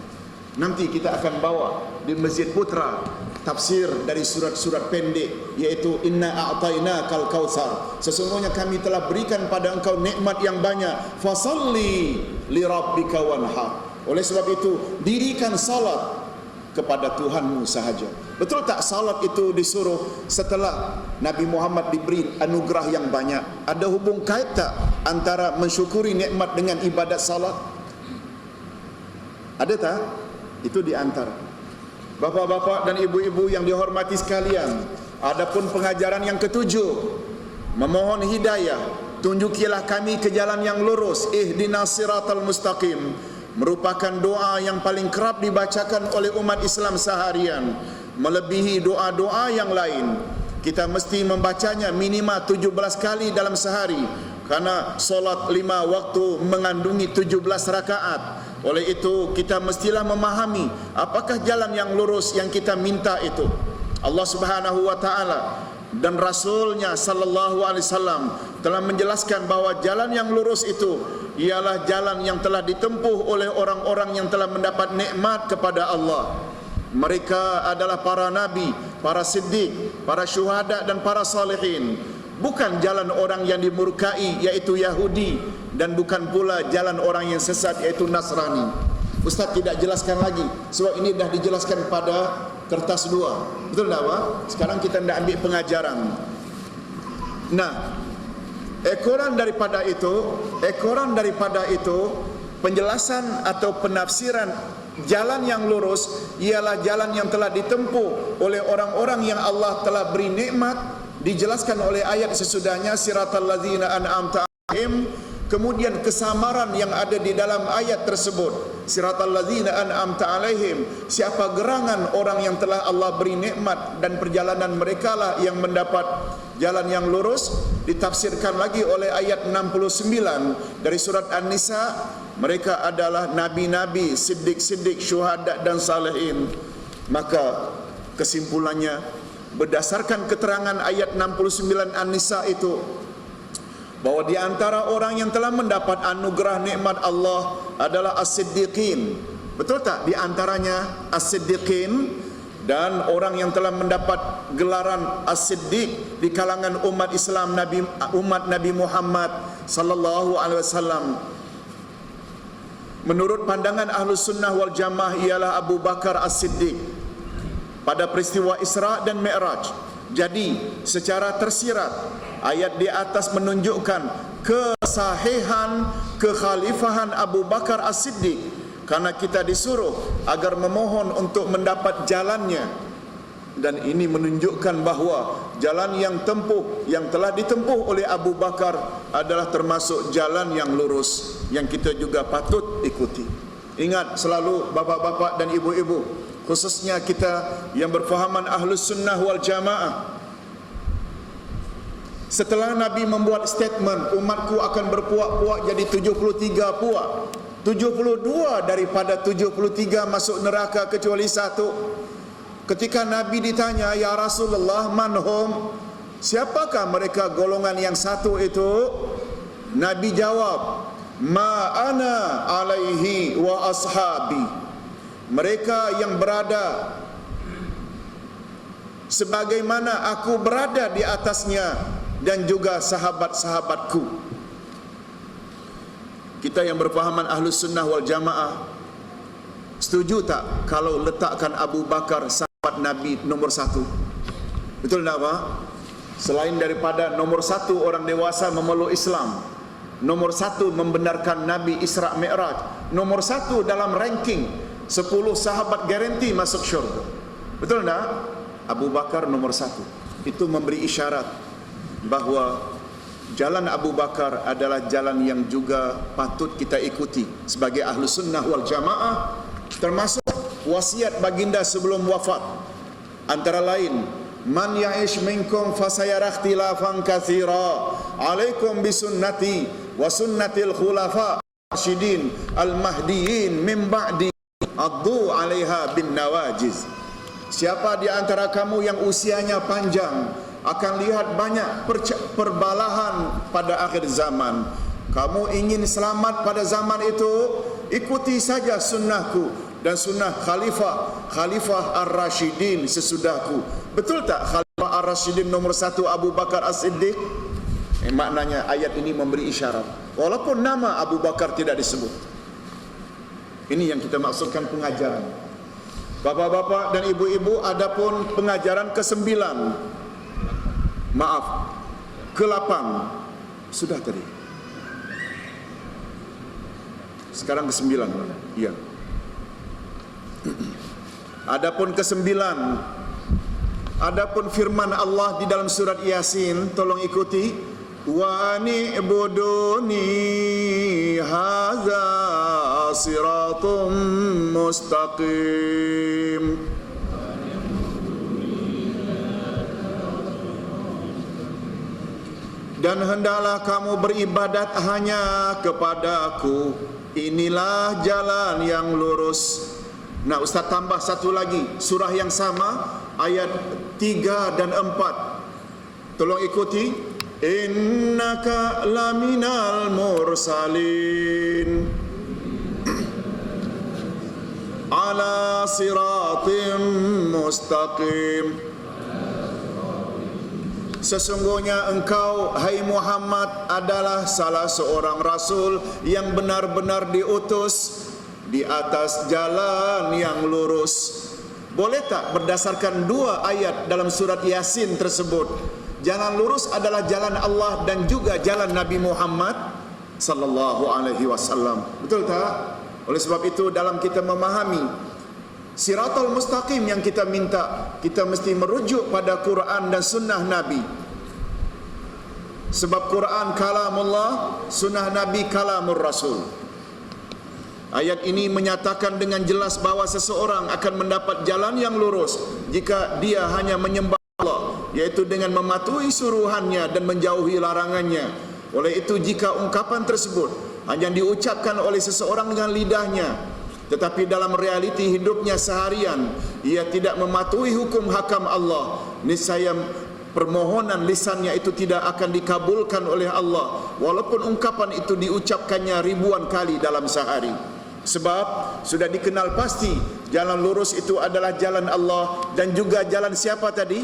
Nanti kita akan bawa di Masjid Putra tafsir dari surat-surat pendek, yaitu inna a'tainakal kautsar, sesungguhnya kami telah berikan pada engkau nikmat yang banyak, fasalli li rabbika wanhar. Oleh sebab itu dirikan salat kepada Tuhanmu sahaja. Betul tak salat itu disuruh setelah Nabi Muhammad diberi anugerah yang banyak? Ada hubung kait tak antara mensyukuri nikmat dengan ibadat salat? Ada tak? Itu di antara. Bapak-bapak dan ibu-ibu yang dihormati sekalian, adapun pengajaran yang ketujuh, memohon hidayah, tunjukilah kami ke jalan yang lurus, ihdinas siratal mustaqim, merupakan doa yang paling kerap dibacakan oleh umat Islam seharian, melebihi doa-doa yang lain. Kita mesti membacanya minimal 17 kali dalam sehari, karena solat 5 waktu mengandungi 17 rakaat. Oleh itu kita mestilah memahami apakah jalan yang lurus yang kita minta itu. Allah Subhanahu wa taala dan Rasulnya sallallahu alaihi wasallam telah menjelaskan bahwa jalan yang lurus itu ialah jalan yang telah ditempuh oleh orang-orang yang telah mendapat nikmat kepada Allah. Mereka adalah para nabi, para siddiq, para syuhada dan para salihin. Bukan jalan orang yang dimurkai, yaitu Yahudi, dan bukan pula jalan orang yang sesat, yaitu Nasrani. Ustaz tidak jelaskan lagi, sebab ini dah dijelaskan pada kertas 2. Betul tak, Pak? Sekarang kita hendak ambil pengajaran. Nah, ekoran daripada itu, penjelasan atau penafsiran jalan yang lurus ialah jalan yang telah ditempuh oleh orang-orang yang Allah telah beri nikmat, dijelaskan oleh ayat sesudahnya, siratal ladzina an'amta 'alaihim. Kemudian kesamaran yang ada di dalam ayat tersebut, siratal ladzina an'amta 'alaihim, siapa gerangan orang yang telah Allah beri nikmat dan perjalanan merekalah yang mendapat jalan yang lurus. Ditafsirkan lagi oleh ayat 69 dari surat An-Nisa, mereka adalah nabi-nabi, siddiq-siddiq, syuhada dan salihin. Maka kesimpulannya, berdasarkan keterangan ayat 69 An-Nisa itu, bahwa di antara orang yang telah mendapat anugerah nikmat Allah adalah as-siddiqin. Betul tak? Di antaranya as-siddiqin, dan orang yang telah mendapat gelaran as-siddiq di kalangan umat Islam, umat Nabi Muhammad sallallahu alaihi wasallam. Menurut pandangan Ahlus Sunnah wal Jamaah ialah Abu Bakar As-Siddiq pada peristiwa Isra dan Mi'raj. Jadi secara tersirat ayat di atas menunjukkan kesahihan kekhalifahan Abu Bakar As-Siddiq, karena kita disuruh agar memohon untuk mendapat jalannya. Dan ini menunjukkan bahawa jalan yang telah ditempuh oleh Abu Bakar adalah termasuk jalan yang lurus yang kita juga patut ikuti. Ingat selalu bapak-bapak dan ibu-ibu, khususnya kita yang berfahaman Ahlus Sunnah wal Jamaah, setelah Nabi membuat statement umatku akan berpuak-puak jadi 73 puak, 72 daripada 73 masuk neraka kecuali 1. Ketika Nabi ditanya, ya Rasulullah, manhum, siapakah mereka golongan yang 1 itu? Nabi jawab, ma ana alaihi wa ashabi, mereka yang berada sebagaimana aku berada di atasnya dan juga sahabat-sahabatku. Kita yang berfahaman Ahlus Sunnah wal Jamaah, setuju tak kalau letakkan Abu Bakar sahabat Nabi nomor 1? Betul tak, Pak? Selain daripada nomor 1 orang dewasa memeluk Islam, nomor 1 membenarkan Nabi Isra Mi'raj, nomor 1 dalam ranking 10 sahabat garanti masuk syurga. Betul tak? Abu Bakar nomor 1. Itu memberi isyarat bahawa jalan Abu Bakar adalah jalan yang juga patut kita ikuti sebagai Ahlus Sunnah wal Jamaah. Termasuk wasiat baginda sebelum wafat, antara lain, man ya'ish minkum fasayara ikhtilafan katsira, alaikum bisunnati wa sunnatil khulafa rasyidin al-mahdiyyin min ba'di addu 'alaiha bin nawajiz. Siapa di antara kamu yang usianya panjang akan lihat banyak perbalahan pada akhir zaman. Kamu ingin selamat pada zaman itu, ikuti saja sunnahku dan sunnah Khalifah Ar-Rashidin sesudahku. Betul tak Khalifah Ar-Rashidin nomor 1 Abu Bakar As-Siddiq? Maknanya ayat ini memberi isyarat, walaupun nama Abu Bakar tidak disebut. Ini yang kita maksudkan pengajaran. Bapak-bapak dan ibu-ibu, adapun pengajaran ke-9, maaf, ke-8 sudah tadi. Sekarang ke-9. Iya. Adapun ke-9, adapun firman Allah di dalam surat Yasin, tolong ikuti. Wa ni'buduni hadza siratum mustaqim. Dan hendaklah kamu beribadat hanya kepadaku. Inilah jalan yang lurus. Nah, Ustaz tambah satu lagi, surah yang sama, ayat 3 dan 4. Tolong ikuti. Innaka laminal mursalin ala siratim mustaqim. Sesungguhnya engkau, hai Muhammad, adalah salah seorang rasul yang benar-benar diutus di atas jalan yang lurus. Boleh tak berdasarkan 2 ayat dalam surat Yasin tersebut, jalan lurus adalah jalan Allah dan juga jalan Nabi Muhammad sallallahu alaihi wasallam? Betul tak? Oleh sebab itu, dalam kita memahami Siratal Mustaqim yang kita minta, kita mesti merujuk pada Quran dan sunnah Nabi. Sebab Quran kalamullah, sunnah Nabi kalamur Rasul. Ayat ini menyatakan dengan jelas bahawa seseorang akan mendapat jalan yang lurus jika dia hanya menyembah Allah, yaitu dengan mematuhi suruhannya dan menjauhi larangannya. Oleh itu, jika ungkapan tersebut hanya diucapkan oleh seseorang dengan lidahnya, tetapi dalam realiti hidupnya seharian ia tidak mematuhi hukum hakam Allah, niscaya permohonan lisannya itu tidak akan dikabulkan oleh Allah, walaupun ungkapan itu diucapkannya ribuan kali dalam sehari. Sebab sudah dikenal pasti jalan lurus itu adalah jalan Allah dan juga jalan siapa tadi?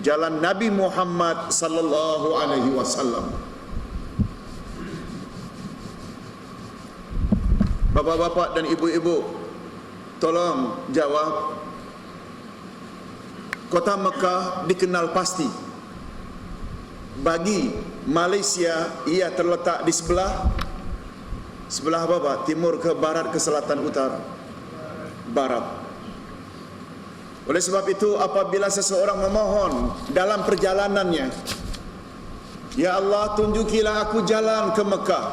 Jalan Nabi Muhammad sallallahu alaihi wasallam. Bapak-bapak dan ibu-ibu, tolong jawab. Kota Mekah dikenal pasti. Bagi Malaysia, ia terletak di sebelah apa Pak? Timur ke barat ke selatan utara? Barat. Oleh sebab itu, apabila seseorang memohon dalam perjalanannya, ya Allah, tunjukilah aku jalan ke Mekah,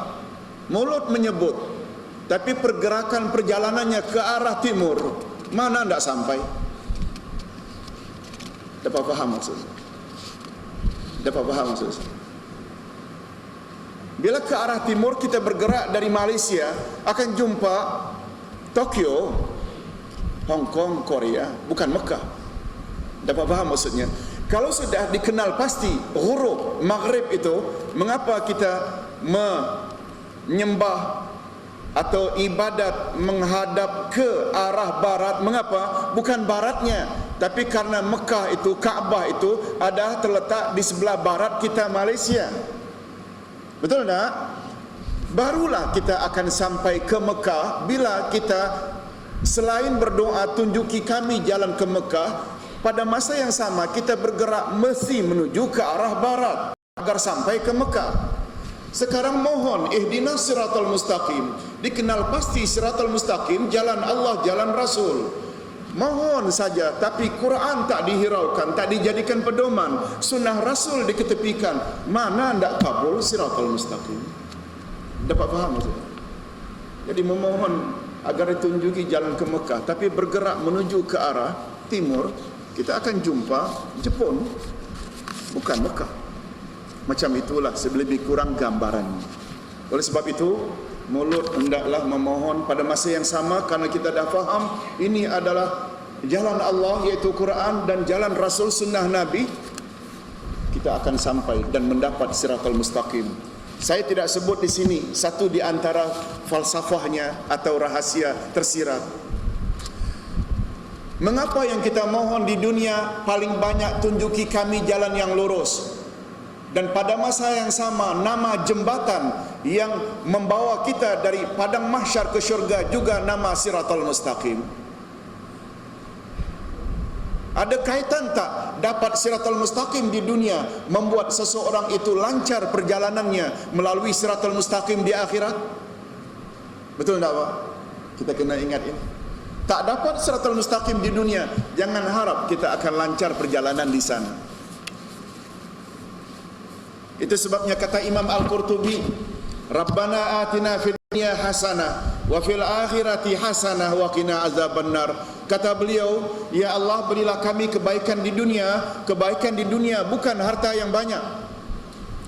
mulut menyebut, tapi pergerakan perjalanannya ke arah timur, mana tidak sampai? Dapat faham maksudnya? Dapat faham maksudnya? Bila ke arah timur, kita bergerak dari Malaysia, akan jumpa Tokyo, Hong Kong, Korea, bukan Mekah. Dapat faham maksudnya? Kalau sudah dikenal pasti huruf Maghrib itu, mengapa kita menyembah atau ibadat menghadap ke arah barat? Mengapa? Bukan baratnya, tapi karena Mekah itu, Kaabah itu ada terletak di sebelah barat kita Malaysia. Betul tak? Barulah kita akan sampai ke Mekah bila kita selain berdoa tunjuki kami jalan ke Mekah, pada masa yang sama kita bergerak mesti menuju ke arah barat agar sampai ke Mekah. Sekarang mohon ihdinas siratal mustaqim, dikenal pasti siratal mustaqim jalan Allah, jalan Rasul. Mohon saja, tapi Quran tak dihiraukan, tak dijadikan pedoman, sunnah Rasul diketepikan, mana ndak kabul siratal mustaqim. Dapat faham maksudnya? Jadi memohon agar ditunjuki jalan ke Mekah, tapi bergerak menuju ke arah timur, kita akan jumpa Jepun, bukan Mekah. Macam itulah lebih kurang gambarannya. Oleh sebab itu, mulut hendaklah memohon pada masa yang sama, karena kita dah faham ini adalah jalan Allah, iaitu Quran, dan jalan Rasul sunnah Nabi, kita akan sampai dan mendapat siratal mustaqim. Saya tidak sebut di sini satu di antara falsafahnya atau rahasia tersirat. Mengapa yang kita mohon di dunia paling banyak tunjuki kami jalan yang lurus, dan pada masa yang sama nama jembatan yang membawa kita dari padang mahsyar ke syurga juga nama Siratal Mustaqim? Ada kaitan tak dapat Siratal Mustaqim di dunia membuat seseorang itu lancar perjalanannya melalui Siratal Mustaqim di akhirat? Betul tak Pak? Kita kena ingat ini. Tak dapat Siratal Mustaqim di dunia, jangan harap kita akan lancar perjalanan di sana. Itu sebabnya kata Imam Al-Qurtubi, Rabbana atina fid dunya hasanah wa fil akhirati hasanah wa qina azabannar. Kata beliau, ya Allah, berilah kami kebaikan di dunia. Kebaikan di dunia bukan harta yang banyak,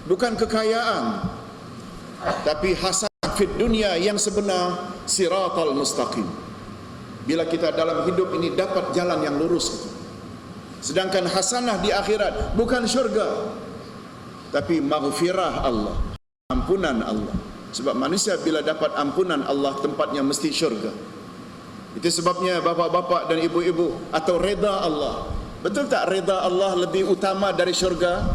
bukan kekayaan, tapi hasanah fid dunya yang sebenar, Siratal Mustaqim. Bila kita dalam hidup ini dapat jalan yang lurus. Sedangkan hasanah di akhirat bukan syurga, tapi maghfirah Allah, ampunan Allah. Sebab manusia bila dapat ampunan Allah, tempatnya mesti syurga. Itu sebabnya bapa-bapa dan ibu-ibu, atau reda Allah. Betul tak reda Allah lebih utama dari syurga?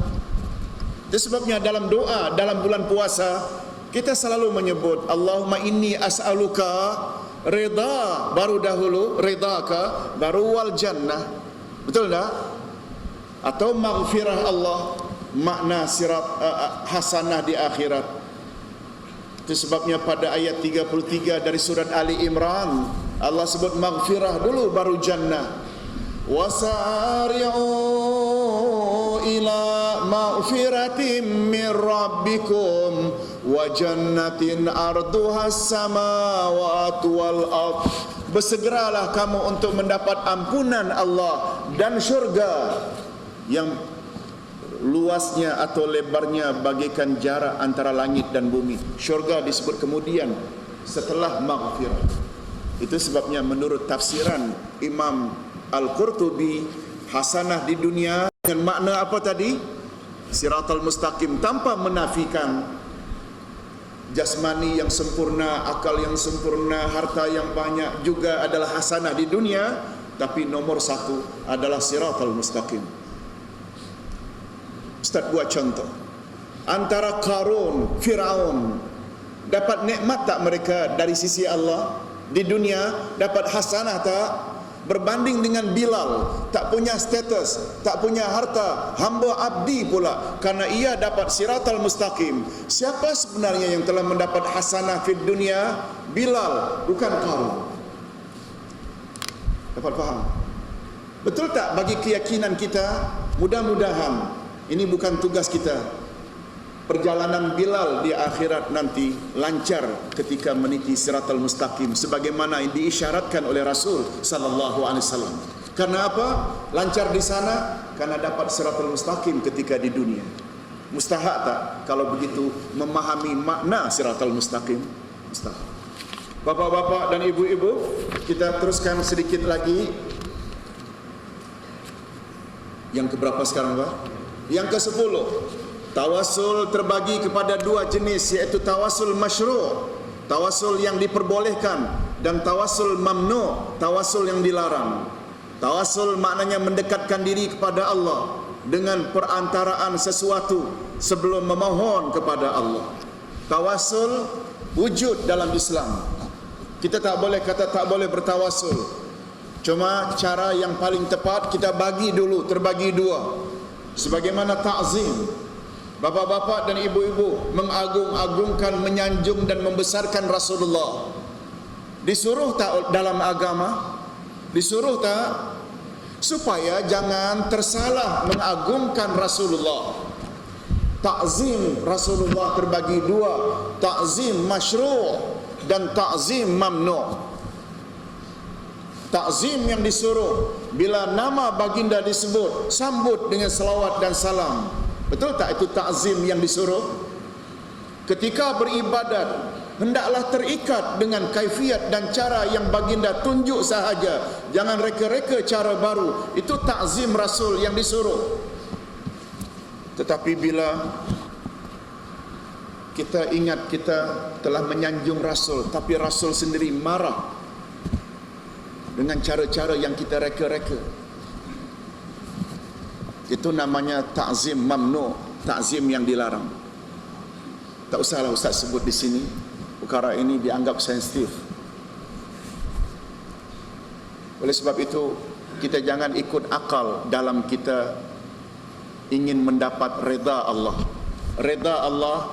Itu sebabnya dalam doa, dalam bulan puasa, kita selalu menyebut Allahumma inni as'aluka reda, baru dahulu redaka, baru wal jannah. Betul tak? Atau maghfirah Allah, makna hasanah di akhirat. Itu sebabnya pada ayat 33 dari surat Ali Imran, Allah sebut maghfirah dulu baru jannah. Wasari'u ila maghfiratin min rabbikum wa jannatin arduhas samawati wal ardh. Bersegeralah kamu untuk mendapat ampunan Allah dan syurga yang luasnya atau lebarnya bagaikan jarak antara langit dan bumi. Syurga disebut kemudian setelah maghfirah. Itu sebabnya menurut tafsiran Imam Al-Qurtubi, hasanah di dunia dengan makna apa tadi? Siratal Mustaqim, tanpa menafikan jasmani yang sempurna, akal yang sempurna, harta yang banyak juga adalah hasanah di dunia, tapi nomor satu adalah Siratal Mustaqim. Ustaz buat contoh. Antara Qarun, Firaun, dapat nikmat tak mereka dari sisi Allah? Di dunia dapat hasanah tak? Berbanding dengan Bilal, tak punya status, tak punya harta, hamba abdi pula, karena ia dapat Siratal Mustaqim. Siapa sebenarnya yang telah mendapat hasanah fid dunia? Bilal, bukan Qarun. Dapat faham? Betul tak bagi keyakinan kita? Mudah-mudahan ini bukan tugas kita. Perjalanan Bilal di akhirat nanti lancar ketika meniti Siratal Mustaqim sebagaimana yang diisyaratkan oleh Rasul sallallahu alaihi wasallam. Karena apa? Lancar di sana karena dapat Siratal Mustaqim ketika di dunia. Mustahak tak kalau begitu memahami makna Siratal Mustaqim? Mustahak. Bapak-bapak dan ibu-ibu, kita teruskan sedikit lagi. Yang keberapa sekarang, Pak? Yang ke-10. Tawasul terbagi kepada dua jenis, iaitu tawasul masyru', tawasul yang diperbolehkan, dan tawasul mamnu', tawasul yang dilarang. Tawasul maknanya mendekatkan diri kepada Allah dengan perantaraan sesuatu sebelum memohon kepada Allah. Tawasul wujud dalam Islam. Kita tak boleh kata tak boleh bertawasul. Cuma cara yang paling tepat kita bagi dulu, terbagi dua. Sebagaimana ta'zim, bapak-bapak dan ibu-ibu mengagung-agungkan, menyanjung dan membesarkan Rasulullah. Disuruh tak dalam agama? Disuruh tak? Supaya jangan tersalah mengagungkan Rasulullah. Ta'zim Rasulullah terbagi dua, ta'zim masyru' dan ta'zim mamnu'. Ta'zim yang disuruh, bila nama baginda disebut, sambut dengan selawat dan salam. Betul tak itu ta'zim yang disuruh? Ketika beribadat, hendaklah terikat dengan kaifiat dan cara yang baginda tunjuk sahaja. Jangan reka-reka cara baru. Itu ta'zim Rasul yang disuruh. Tetapi bila kita ingat kita telah menyanjung Rasul, tapi Rasul sendiri marah, dengan cara-cara yang kita reka-reka. Itu namanya ta'zim mamnu, ta'zim yang dilarang. Tak usahlah Ustaz sebut di sini, perkara ini dianggap sensitif. Oleh sebab itu, kita jangan ikut akal dalam kita ingin mendapat reda Allah. Reda Allah,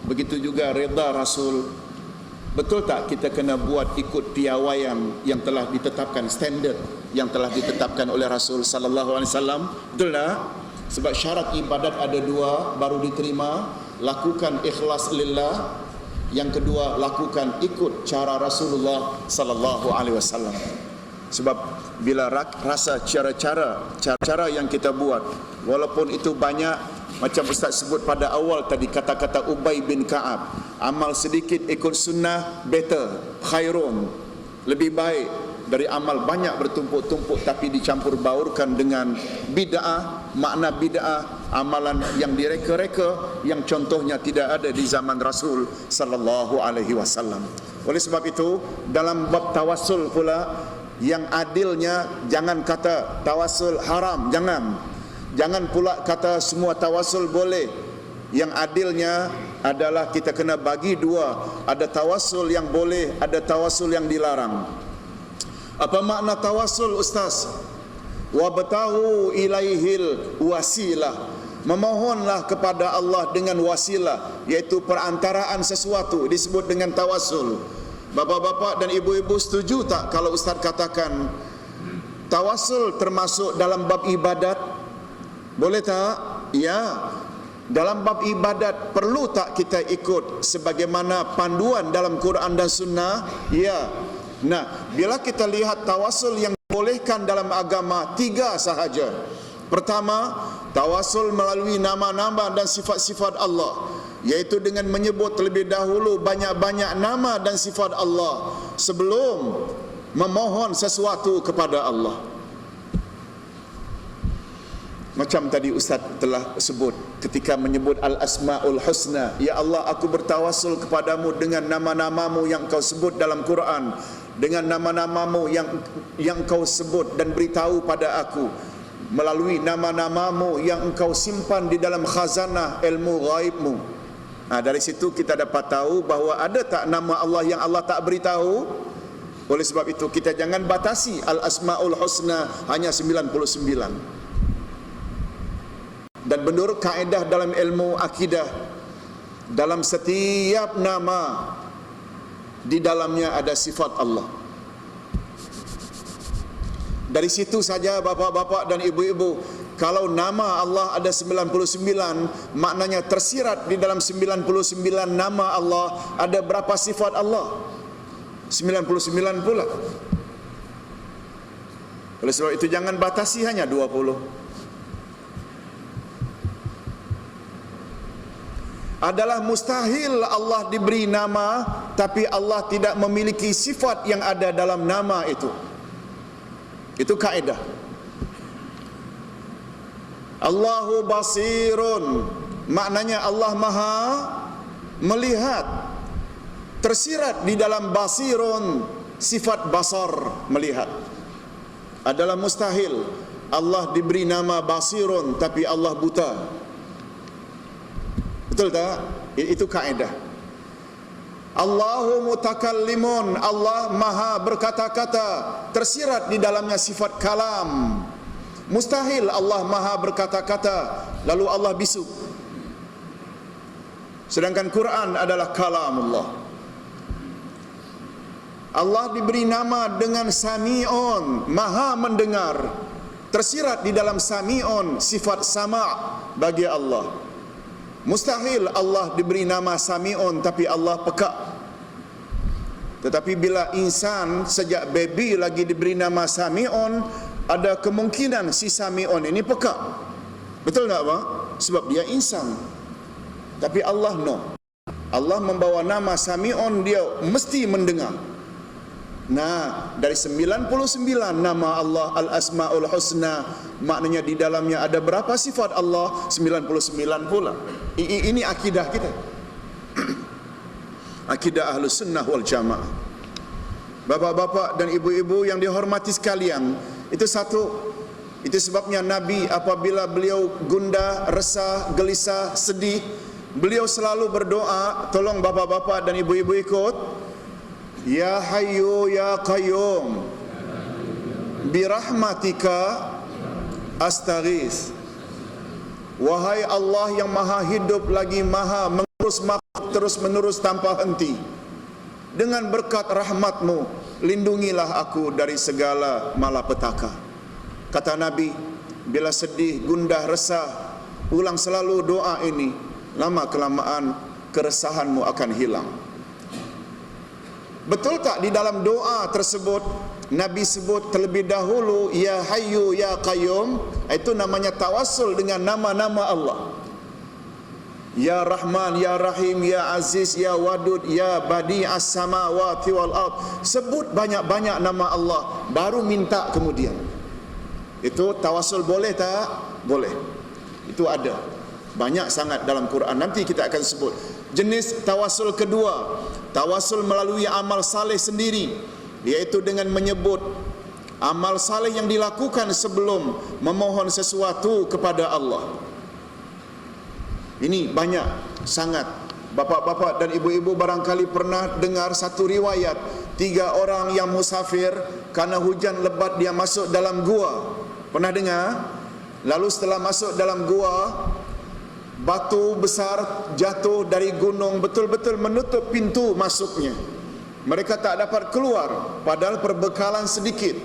begitu juga reda Rasul. Betul tak kita kena buat ikut piawaian yang telah ditetapkan, standard yang telah ditetapkan oleh Rasul sallallahu alaihi wasallam? Betul tak? Sebab syarat ibadat ada dua baru diterima. Lakukan ikhlas lillah. Yang kedua, lakukan ikut cara Rasulullah sallallahu alaihi wasallam. Sebab bila rasa cara yang kita buat, walaupun itu banyak, macam Ustaz sebut pada awal tadi, kata-kata Ubay bin Ka'ab, amal sedikit ikut sunnah better, khairun, lebih baik dari amal banyak bertumpuk-tumpuk tapi dicampur baurkan dengan bid'ah. Makna bid'ah, amalan yang direka-reka, yang contohnya tidak ada di zaman Rasul sallallahu alaihi wasallam. Oleh sebab itu, dalam bab tawassul pula, yang adilnya jangan kata tawassul haram, jangan pula kata semua tawassul boleh. Yang adilnya adalah kita kena bagi dua, ada tawassul yang boleh, ada tawassul yang dilarang. Apa makna tawassul, Ustaz? Wabtahu ilaihil wasilah, memohonlah kepada Allah dengan wasilah, iaitu perantaraan sesuatu, disebut dengan tawassul. Bapa-bapa dan ibu-ibu setuju tak kalau Ustaz katakan tawassul termasuk dalam bab ibadat? Boleh tak? Ya. Dalam bab ibadat perlu tak kita ikut sebagaimana panduan dalam Quran dan Sunnah? Ya. Nah, bila kita lihat tawassul yang dibolehkan dalam agama, tiga sahaja. Pertama, tawassul melalui nama-nama dan sifat-sifat Allah, iaitu dengan menyebut terlebih dahulu banyak-banyak nama dan sifat Allah sebelum memohon sesuatu kepada Allah. Macam tadi Ustaz telah sebut ketika menyebut Al-Asma'ul Husna, ya Allah, aku bertawassul kepadamu dengan nama-namamu yang kau sebut dalam Quran, dengan nama-namamu yang kau sebut dan beritahu pada aku, melalui nama-namamu yang engkau simpan di dalam khazanah ilmu ghaibmu. Dari situ kita dapat tahu bahawa ada tak nama Allah yang Allah tak beritahu. Oleh sebab itu kita jangan batasi Al-Asma'ul Husna hanya 99. Dan menurut kaedah dalam ilmu akidah, dalam setiap nama di dalamnya ada sifat Allah. Dari situ saja bapa-bapa dan ibu-ibu, kalau nama Allah ada 99, maknanya tersirat di dalam 99 nama Allah ada berapa sifat Allah? 99 pula. Oleh sebab itu jangan batasi hanya 20. Adalah mustahil Allah diberi nama tapi Allah tidak memiliki sifat yang ada dalam nama itu. Itu kaedah. Allahu basirun, maknanya Allah Maha melihat. Tersirat di dalam basirun sifat basar, melihat. Adalah mustahil Allah diberi nama basirun tapi Allah buta. Betul tak? Itu kaedah. Allahu mutakallimun, Allah Maha berkata-kata, tersirat di dalamnya sifat kalam. Mustahil Allah Maha berkata-kata lalu Allah bisu. Sedangkan Quran adalah kalamullah. Allah diberi nama dengan Sami'un, Maha mendengar. Tersirat di dalam Sami'un sifat sama' bagi Allah. Mustahil Allah diberi nama Sami'un tapi Allah peka. Tetapi bila insan sejak baby lagi diberi nama Sami'un, ada kemungkinan si Sami'un ini peka. Betul tak Pak? Sebab dia insan. Tapi Allah no. Allah membawa nama Sami'un, dia mesti mendengar. Nah, dari 99 nama Allah Al-Asma'ul Husna, maknanya di dalamnya ada berapa sifat Allah? 99 pula. Ini akidah kita. Akidah Ahlus Sunnah wal Jamaah. Bapa-bapa dan ibu-ibu yang dihormati sekalian, itu satu. Itu sebabnya Nabi apabila beliau gundah, resah, gelisah, sedih, beliau selalu berdoa. Tolong bapa-bapa dan ibu-ibu ikut. Ya Hayyu Ya Qayyum birahmatika astaghits. Wahai Allah yang maha hidup lagi maha mengurus makhluk terus menerus tanpa henti, dengan berkat rahmatmu lindungilah aku dari segala malapetaka. Kata Nabi, bila sedih, gundah, resah, ulang selalu doa ini, lama kelamaan keresahanmu akan hilang. Betul tak di dalam doa tersebut Nabi sebut terlebih dahulu Ya Hayyu Ya Qayyum? Itu namanya tawassul dengan nama-nama Allah. Ya Rahman, Ya Rahim, Ya Aziz, Ya Wadud, Ya Badi'as Samawati wal Ard. Sebut banyak-banyak nama Allah, baru minta kemudian. Itu tawassul boleh tak? Boleh. Itu ada. Banyak sangat dalam Quran. Nanti kita akan sebut. Jenis tawassul kedua, tawassul melalui amal saleh sendiri, yaitu dengan menyebut amal saleh yang dilakukan sebelum memohon sesuatu kepada Allah. Ini banyak sangat. Bapak-bapak dan ibu-ibu barangkali pernah dengar satu riwayat, 3 orang yang musafir, karena hujan lebat dia masuk dalam gua. Pernah dengar? Lalu setelah masuk dalam gua, batu besar jatuh dari gunung betul-betul menutup pintu masuknya. Mereka tak dapat keluar padahal perbekalan sedikit.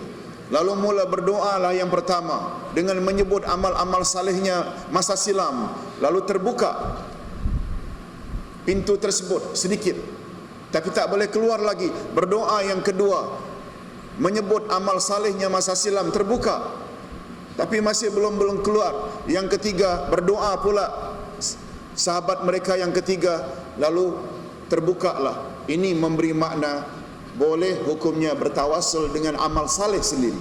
Lalu mula berdoalah yang pertama dengan menyebut amal-amal salehnya masa silam. Lalu terbuka pintu tersebut sedikit, tapi tak boleh keluar lagi. Berdoa yang kedua, menyebut amal salehnya masa silam, terbuka, tapi masih belum keluar. Yang ketiga, berdoa pula sahabat mereka yang ketiga, lalu terbukalah. Ini memberi makna boleh hukumnya bertawassul dengan amal saleh sendiri.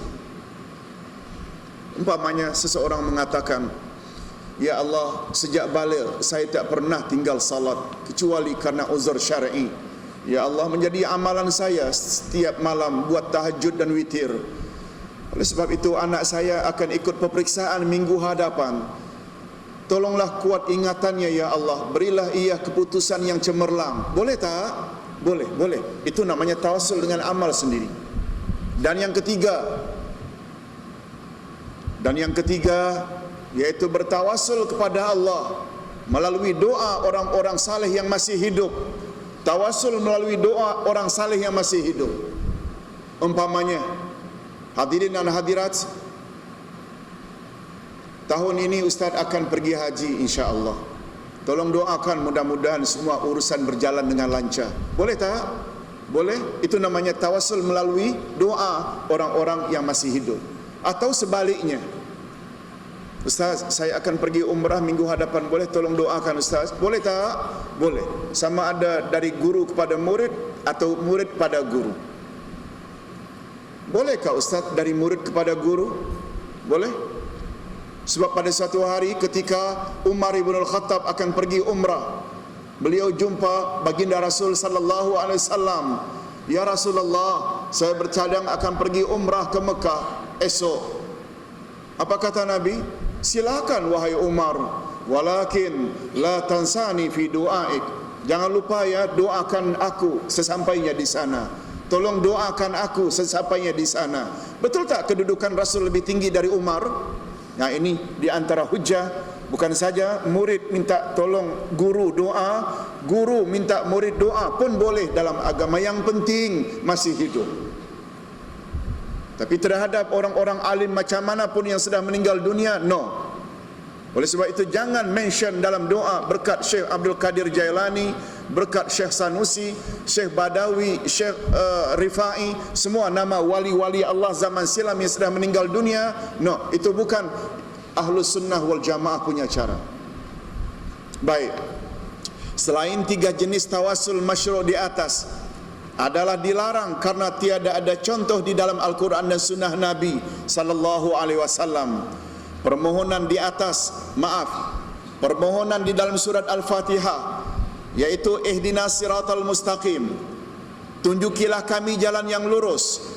Umpamanya seseorang mengatakan, Ya Allah, sejak balik saya tak pernah tinggal salat kecuali karena uzur syar'i. Ya Allah, menjadi amalan saya setiap malam buat tahajud dan witir. Oleh sebab itu anak saya akan ikut peperiksaan minggu hadapan. Tolonglah kuat ingatannya ya Allah, berilah ia keputusan yang cemerlang. Boleh tak? Boleh, boleh. Itu namanya tawassul dengan amal sendiri. Dan yang ketiga yaitu bertawassul kepada Allah melalui doa orang-orang saleh yang masih hidup. Tawassul melalui doa orang saleh yang masih hidup. Umpamanya, hadirin dan hadirat, tahun ini Ustaz akan pergi haji insya-Allah. Tolong doakan mudah-mudahan semua urusan berjalan dengan lancar. Boleh tak? Boleh. Itu namanya tawassul melalui doa orang-orang yang masih hidup. Atau sebaliknya, Ustaz, saya akan pergi umrah minggu hadapan, boleh tolong doakan Ustaz? Boleh tak? Boleh. Sama ada dari guru kepada murid atau murid pada guru. Bolehkah Ustaz dari murid kepada guru? Boleh. Sebab pada suatu hari ketika Umar ibn al-Khattab akan pergi umrah, beliau jumpa baginda Rasul sallallahu alaihi wasallam. Ya Rasulullah, saya bercadang akan pergi umrah ke Mekah esok. Apa kata Nabi? Silakan wahai Umar, walakin la tansani fi du'aik. Jangan lupa ya, doakan aku sesampainya di sana. Tolong doakan aku sesampainya di sana. Betul tak kedudukan Rasul lebih tinggi dari Umar? Nah, ini di antara hujah. Bukan saja murid minta tolong guru doa, guru minta murid doa pun boleh dalam agama. Yang penting masih hidup. Tapi terhadap orang-orang alim macam mana pun yang sudah meninggal dunia, no. Oleh sebab itu jangan mention dalam doa berkat Syekh Abdul Qadir Jailani, berkat Syekh Sanusi, Syekh Badawi, Syekh Rifai, semua nama wali-wali Allah zaman silam yang sudah meninggal dunia. No, itu bukan Ahlus Sunnah wal Jamaah punya cara. Baik. Selain 3 jenis tawassul masyru' di atas adalah dilarang karena tiada ada contoh di dalam Al-Quran dan Sunnah Nabi sallallahu alaihi wasallam. Permohonan di atas, permohonan di dalam surat Al-Fatihah, yaitu ihdinas siratal mustaqim. tunjukilah kami jalan yang lurus.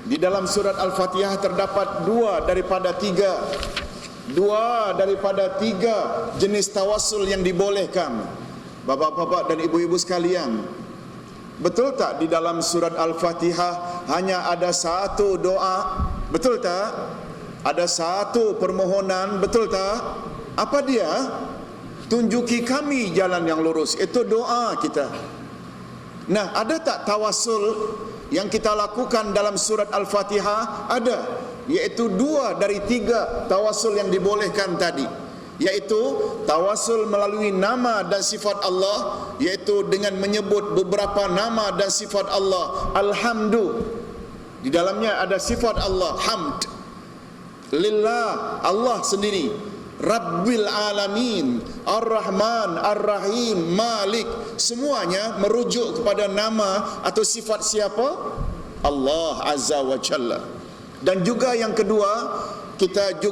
Di dalam surat Al-Fatihah terdapat dua daripada tiga jenis tawassul yang dibolehkan. Bapak-bapak dan ibu-ibu sekalian, betul tak di dalam surat Al-Fatihah hanya ada satu doa? Betul tak? Ada satu permohonan, betul tak? Apa dia? Tunjuki kami jalan yang lurus. Itu doa kita. Nah, ada tak tawassul yang kita lakukan dalam surat Al-Fatihah? Ada, yaitu dua dari tiga tawassul yang dibolehkan tadi, yaitu tawassul melalui nama dan sifat Allah, yaitu dengan menyebut beberapa nama dan sifat Allah. Alhamdu, di dalamnya ada sifat Allah, hamd. Lillah, Allah sendiri. Rabbil Alamin, Ar-Rahman, Ar-Rahim, Malik, semuanya merujuk kepada nama atau sifat siapa? Allah Azza wa Jalla. Dan juga yang kedua, kita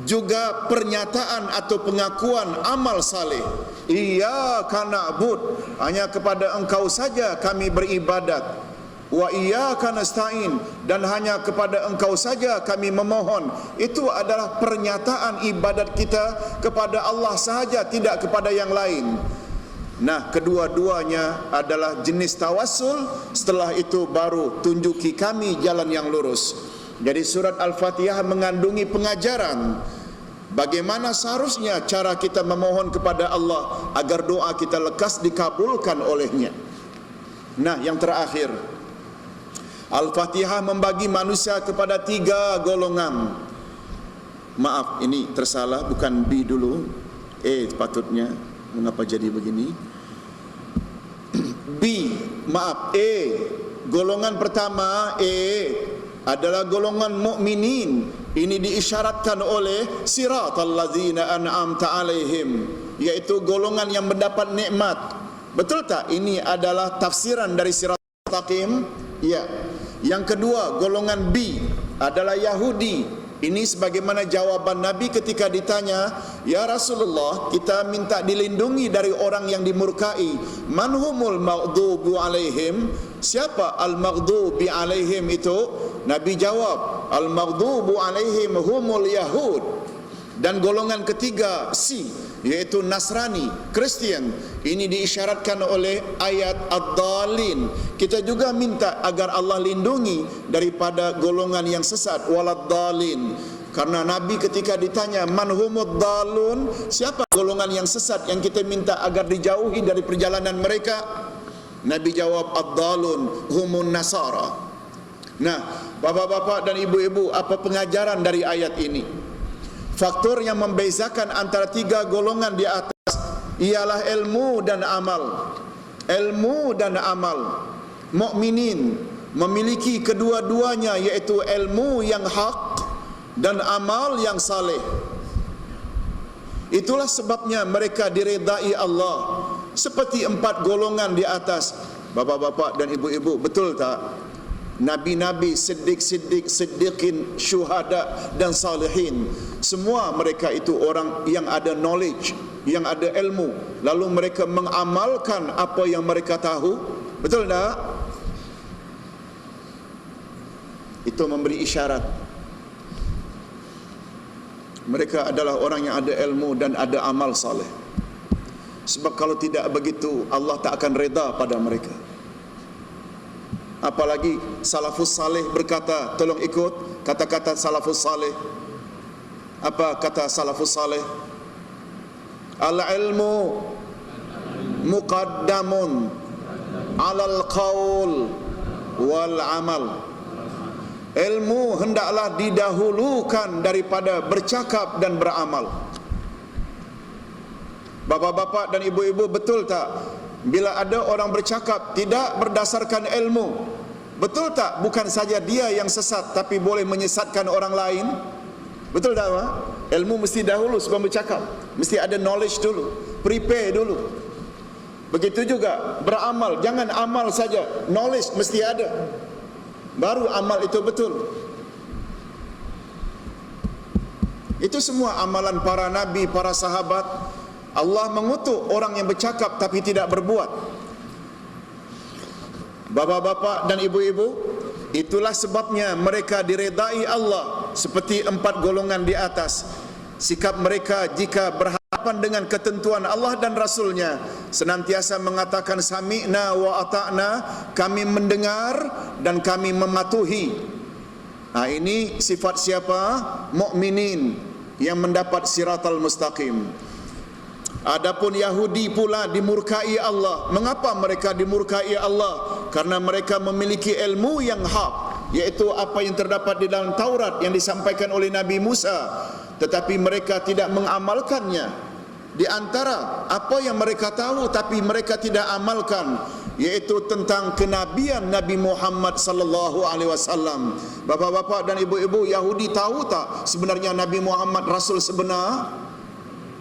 juga pernyataan atau pengakuan amal saleh. Iyyaka na'bud, hanya kepada Engkau saja kami beribadat. Wa iyyaka nasta'in, dan hanya kepada Engkau saja kami memohon. Itu adalah pernyataan ibadat kita kepada Allah sahaja, tidak kepada yang lain. Nah, kedua-duanya adalah jenis tawassul. Setelah itu baru tunjuki kami jalan yang lurus. Jadi surat Al-Fatihah mengandungi pengajaran bagaimana seharusnya cara kita memohon kepada Allah agar doa kita lekas dikabulkan olehnya. Nah, yang terakhir, Al-Fatihah membagi manusia kepada tiga golongan. Maaf, ini tersalah, bukan B dulu, patutnya. Mengapa jadi begini? A. Golongan pertama, adalah golongan mukminin. Ini diisyaratkan oleh siratal ladzina an'amta alaihim, yaitu golongan yang mendapat nikmat. Betul tak? Ini adalah tafsiran dari siratal mustaqim. Ya. Yang kedua, golongan B adalah Yahudi. Ini sebagaimana jawaban Nabi ketika ditanya, "Ya Rasulullah, kita minta dilindungi dari orang yang dimurkai. Manhumul maghdubu alaihim?" Siapa al-maghdubi alaihim itu? Nabi jawab, "Al-maghdubu alaihim humul Yahud." Dan golongan ketiga, C, yaitu Nasrani, Kristian. Ini diisyaratkan oleh ayat Ad-Dhalin. Kita juga minta agar Allah lindungi daripada golongan yang sesat, Walad-Dhalin. Karena Nabi ketika ditanya, "Man humud dhalun?" Siapa golongan yang sesat yang kita minta agar dijauhi dari perjalanan mereka? Nabi jawab, "Ad-dhalun humun Nasara." Nah, bapak-bapak dan ibu-ibu, apa pengajaran dari ayat ini? Faktor yang membezakan antara tiga golongan di atas ialah ilmu dan amal. Ilmu dan amal. Mukminin memiliki kedua-duanya, yaitu ilmu yang hak dan amal yang saleh. Itulah sebabnya mereka diredai Allah seperti empat golongan di atas. Bapak-bapak dan ibu-ibu, betul tak? Nabi-nabi, siddiq-siddiq, siddiqin, syuhada dan salihin, semua mereka itu orang yang ada knowledge, yang ada ilmu, lalu mereka mengamalkan apa yang mereka tahu. Betul tak? Itu memberi isyarat mereka adalah orang yang ada ilmu dan ada amal saleh. Sebab kalau tidak begitu, Allah tak akan reda pada mereka. Apalagi salafus saleh berkata, tolong ikut kata-kata salafus saleh. Apa kata salafus saleh? Al-ilmu muqaddamun 'alal qaul wal amal. Ilmu hendaklah didahulukan daripada bercakap dan beramal. Bapak-bapak dan ibu-ibu, betul tak? Bila ada orang bercakap tidak berdasarkan ilmu, betul tak? Bukan saja dia yang sesat, tapi boleh menyesatkan orang lain. Betul tak? Ilmu mesti dahulu sebelum bercakap. Mesti ada knowledge dulu, prepare dulu. Begitu juga beramal. Jangan amal saja, knowledge mesti ada, baru amal itu betul. Itu semua amalan para nabi, para sahabat. Allah mengutuk orang yang bercakap tapi tidak berbuat. Bapa-bapa dan ibu-ibu, itulah sebabnya mereka diredai Allah seperti 4 golongan di atas. Sikap mereka jika berhadapan dengan ketentuan Allah dan Rasulnya senantiasa mengatakan sami'na wa ata'na, kami mendengar dan kami mematuhi. Ini sifat siapa? Mukminin yang mendapat siratal mustaqim. Adapun Yahudi pula dimurkai Allah. Mengapa mereka dimurkai Allah? Karena mereka memiliki ilmu yang hak, yaitu apa yang terdapat di dalam Taurat yang disampaikan oleh Nabi Musa, tetapi mereka tidak mengamalkannya. Di antara apa yang mereka tahu tapi mereka tidak amalkan, yaitu tentang kenabian Nabi Muhammad sallallahu alaihi wasallam. Bapa-bapa dan ibu-ibu, Yahudi tahu tak sebenarnya Nabi Muhammad rasul sebenar?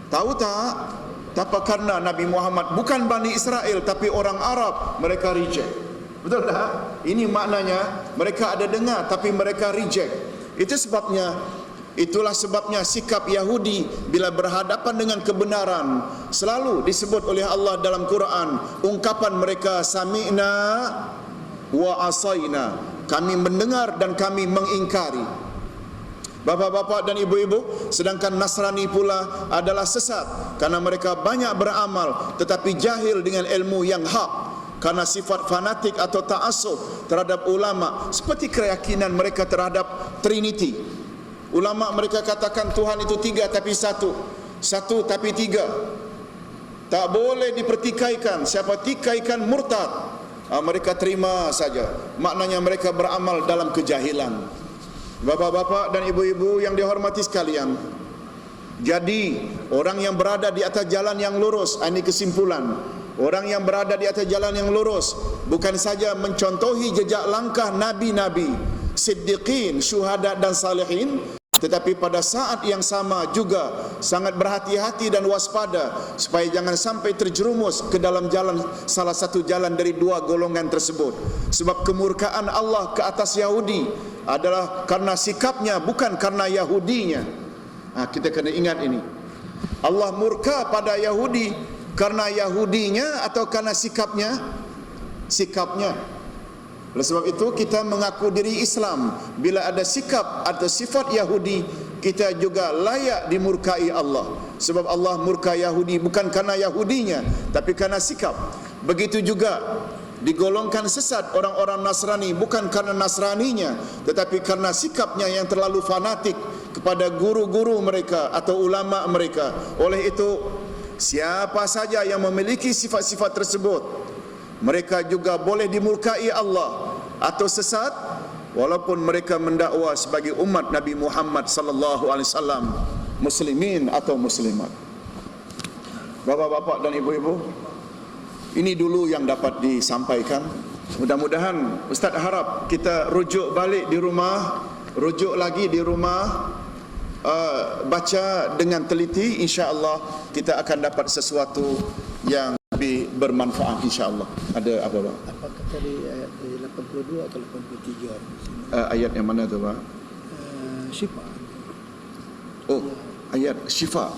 Tahu tak? Tapi karena Nabi Muhammad bukan Bani Israel tapi orang Arab, mereka reject. Betul tak? Ini maknanya mereka ada dengar tapi mereka reject. Itulah sebabnya sikap Yahudi bila berhadapan dengan kebenaran selalu disebut oleh Allah dalam Quran. Ungkapan mereka sami'na wa asaina, kami mendengar dan kami mengingkari. Bapa-bapa dan ibu-ibu, sedangkan Nasrani pula adalah sesat karena mereka banyak beramal tetapi jahil dengan ilmu yang hak, karena sifat fanatik atau ta'assub terhadap ulama, seperti keyakinan mereka terhadap Trinity. Ulama mereka katakan Tuhan itu 3 tapi 1, 1 tapi 3. Tak boleh dipertikaikan. Siapa tikaikan murtad. Mereka terima saja. Maknanya mereka beramal dalam kejahilan. Bapak-bapak dan ibu-ibu yang dihormati sekalian, jadi orang yang berada di atas jalan yang lurus, ini kesimpulan. Orang yang berada di atas jalan yang lurus bukan saja mencontohi jejak langkah nabi-nabi, siddiqin, syuhada dan salihin, tetapi pada saat yang sama juga sangat berhati-hati dan waspada supaya jangan sampai terjerumus ke dalam jalan, salah satu jalan dari 2 golongan tersebut. Sebab kemurkaan Allah ke atas Yahudi adalah karena sikapnya, bukan karena Yahudinya. Kita kena ingat ini. Allah murka pada Yahudi karena Yahudinya atau karena sikapnya? Sikapnya. Oleh sebab itu kita mengaku diri Islam. Bila ada sikap atau sifat Yahudi, kita juga layak dimurkai Allah. Sebab Allah murka Yahudi bukan karena Yahudinya tapi karena sikap. Begitu juga digolongkan sesat orang-orang Nasrani bukan karena Nasraninya tetapi karena sikapnya yang terlalu fanatik kepada guru-guru mereka atau ulama mereka. Oleh itu, siapa saja yang memiliki sifat-sifat tersebut, mereka juga boleh dimurkai Allah atau sesat walaupun mereka mendakwa sebagai umat Nabi Muhammad sallallahu alaihi wasallam, muslimin atau muslimat. Bapak-bapak dan ibu-ibu, ini dulu yang dapat disampaikan. Mudah-mudahan Ustaz harap kita rujuk balik di rumah, rujuk lagi di rumah, baca dengan teliti, insya-Allah kita akan dapat sesuatu yang lebih bermanfaat insya-Allah. Ada apa, Pak? Apakah tadi ayat 82 atau 83? Ayat yang mana tu, Pak? Syifa. Oh, ayat Syifa.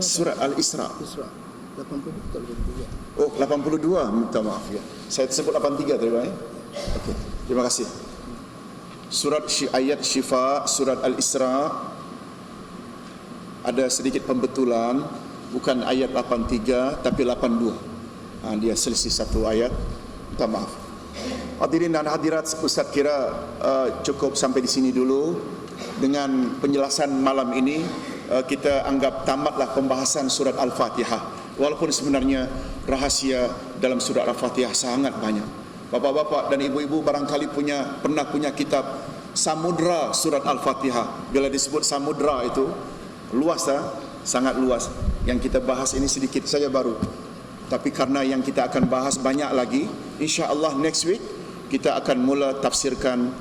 Surat Al-Isra. 82 atau 83? Oh, 82. Minta maaf ya. Saya sebut 83 tadi, Pak. Okey. Terima kasih. Ayat Syifa, surat Al-Isra, ada sedikit pembetulan, bukan ayat 83 tapi 82. Dia selisih satu ayat. Minta maaf. Hadirin dan hadirat, Ustaz kira cukup sampai di sini dulu. Dengan penjelasan malam ini, kita anggap tamatlah pembahasan surat Al-Fatihah. Walaupun sebenarnya rahasia dalam surat Al-Fatihah sangat banyak. Bapak-bapak dan ibu-ibu barangkali pernah punya kitab Samudra surat Al-Fatihah. Bila disebut samudra itu luas, sangat luas. Yang kita bahas ini sedikit saja baru. Tapi karena yang kita akan bahas banyak lagi, insya-Allah next week kita akan mula tafsirkan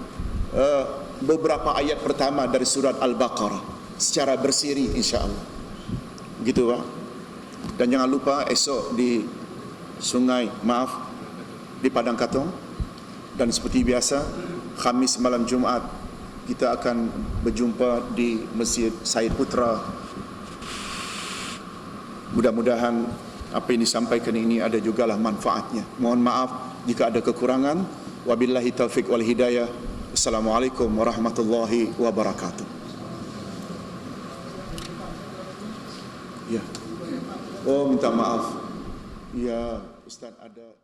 beberapa ayat pertama dari surat Al-Baqarah secara bersiri insya-Allah. Begitu, Pak. Dan jangan lupa esok di di Padang Katong, dan seperti biasa Khamis malam Jumaat kita akan berjumpa di Masjid Said Putra. Mudah-mudahan apa yang disampaikan ini ada jugalah manfaatnya. Mohon maaf jika ada kekurangan. Wabillahi taufiq wal hidayah. Assalamualaikum warahmatullahi wabarakatuh. Ya. Oh, minta maaf. Ya, Ustaz ada